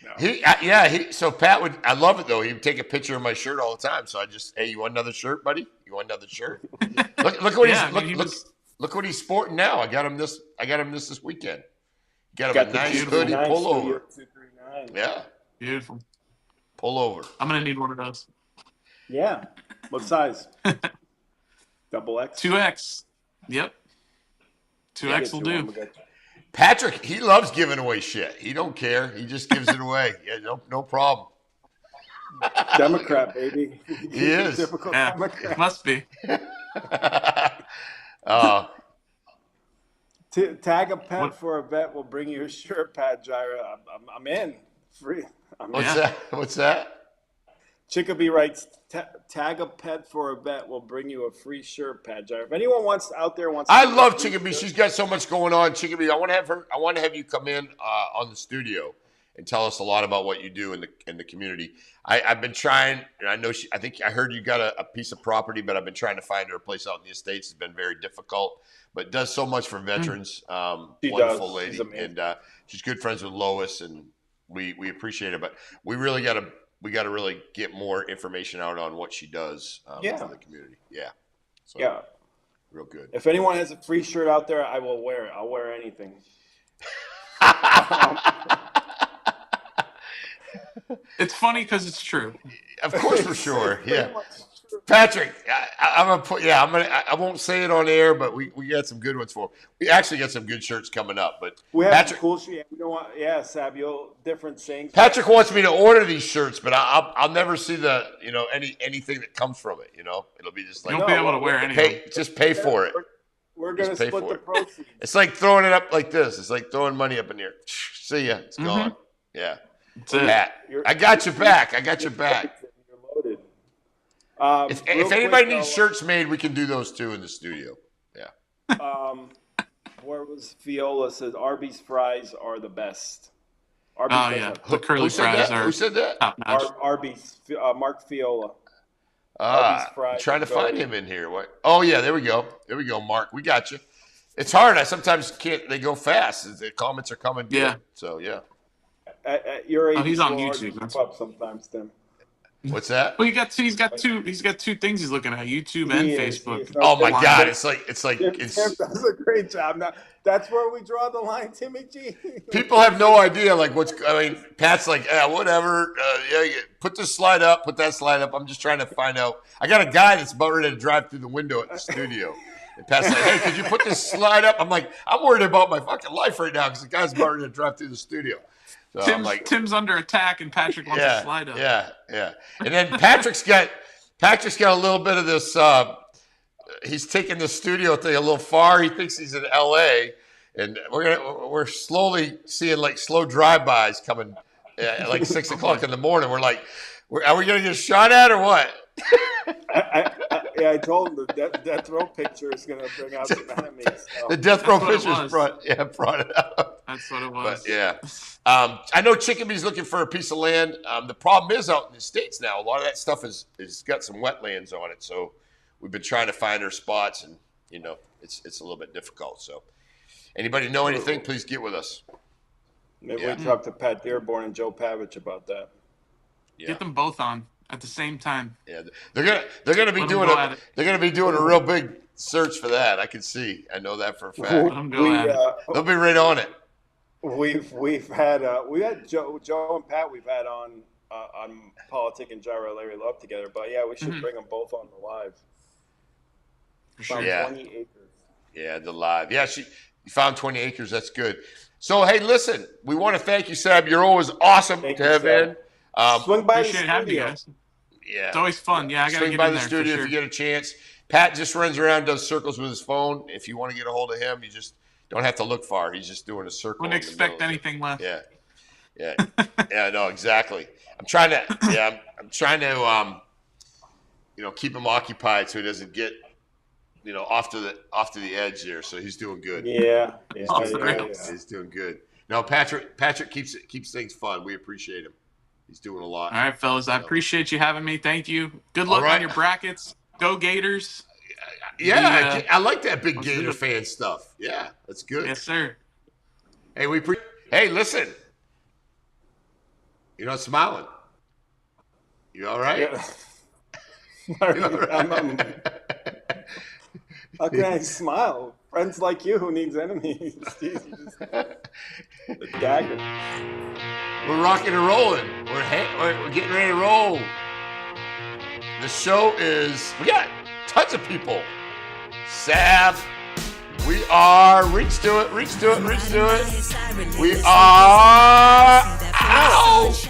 No. So Pat would. I love it though. He'd take a picture of my shirt all the time. So I just, hey, you want another shirt, buddy? You want another shirt? Look what look what he's sporting now. I got him this weekend. Got him a nice hoodie pullover. Yeah, beautiful pullover. I'm gonna need one of those. Yeah. What size? Double X. 2X. Yep. 2X will do. Patrick, he loves giving away shit. He don't care. He just gives it away. Yeah, no problem. Democrat, baby. He is. Typical Democrat. Must be. Tag a pet for a vet. We'll bring you a shirt, Pat Jira. I'm in. Free. What's that? Chickabee writes, tag a pet for a vet. We'll bring you a free shirt, Pat Jira. If anyone wants. I love Chickabee. She's got so much going on. Chickabee, I want to have you come in on the studio and tell us a lot about what you do in the community. I've been trying, and I think I heard you got a piece of property, but I've been trying to find her a place out in the Estates. It's been very difficult, but does so much for veterans. Wonderful lady, and she's good friends with Lois, and we appreciate it. But we got to really get more information out on what she does for the community. Yeah. So, yeah. Real good. If anyone has a free shirt out there, I will wear it. I'll wear anything. It's funny because it's true. Of course, for sure. Yeah. Patrick, I won't say it on air, but we got some good ones for him. We actually got some good shirts coming up, but we have Patrick, cool shit. We don't want, Sab, different sayings. Patrick wants me to order these shirts, but I'll never see the anything that comes from it. It'll be just like you won't be able to wear anything. Just pay for it. We're gonna split the proceeds. It's like throwing it up like this. It's like throwing money up in the air. See ya. It's gone. Yeah. Pat, I got your back. I got your back. You're loaded. If anybody needs shirts made, we can do those too in the studio. Yeah. Where was Viola said Arby's fries are the best. Arby's the curly fries are. Who said that? Top notch. Arby's. Mark Viola. Arby's fries. I'm trying to find him in here. What? Oh yeah, there we go. There we go, Mark. We got you. It's hard. I sometimes can't. They go fast. The comments are coming. Good. Yeah. So yeah. At your age, he's on YouTube. Up sometimes, Tim. What's that? Well, he's got two things he's looking at: YouTube and Facebook. Oh my God! It's like Tim does a great job. Now that's where we draw the line, Timmy G. People have no idea Pat's like, whatever. Put this slide up. Put that slide up. I'm just trying to find out. I got a guy that's about ready to drive through the window at the studio. And Pat's like, hey, could you put this slide up? I'm like, I'm worried about my fucking life right now because the guy's about ready to drive through the studio. So Tim's under attack, and Patrick wants to slide up. Yeah. And then Patrick's got a little bit of this. He's taking the studio thing a little far. He thinks he's in L.A. and we're slowly seeing like slow drive-bys coming at like 6 o'clock in the morning. We're like, are we gonna get shot at or what? I told him the death row picture is going to bring out some enemies. So. The death row pictures brought it up. That's what it was. But, yeah. I know Chickabee's looking for a piece of land. The problem is out in the States now, a lot of that stuff is got some wetlands on it. So we've been trying to find our spots, and, it's a little bit difficult. So anybody know anything, please get with us. Maybe we talk to Pat Dearborn and Joe Pavich about that. Yeah. Get them both on at the same time. Yeah, they're gonna be doing a real big search for that. I can see. I know that for a fact. They'll be right on it. We've had Joe and Pat. We've had on Politic and Jira Larry Love together. But we should bring them both on the live. For sure. 20 acres. Yeah, the live. Yeah, you found 20 acres. That's good. So hey, listen, we want to thank you, Sab. You're always awesome to have in. Swing by the Appreciate having you studio. guys. Yeah, it's always fun. Yeah, I gotta swing get by in the there studio for sure. if you get a chance. Pat just runs around, does circles with his phone. If you want to get a hold of him, you just don't have to look far. He's just doing a circle. Wouldn't expect anything less. Yeah. No, exactly. I'm trying to keep him occupied so he doesn't get off to the edge there. So he's doing good. Yeah. He's doing good. No, Patrick keeps things fun. We appreciate him. He's doing a lot. All right, fellas. I appreciate you having me. Thank you. Good luck on your brackets. Go Gators. Yeah, I like that big Gator fan stuff. Yeah, that's good. Yes, sir. Hey, hey, listen. You're not smiling. You all right? Yeah. How can I smile? Friends like you, who needs enemies? The dagger. We're rocking and rolling. We're getting ready to roll. The show we got tons of people. Sab. We are, reach to it. We are out.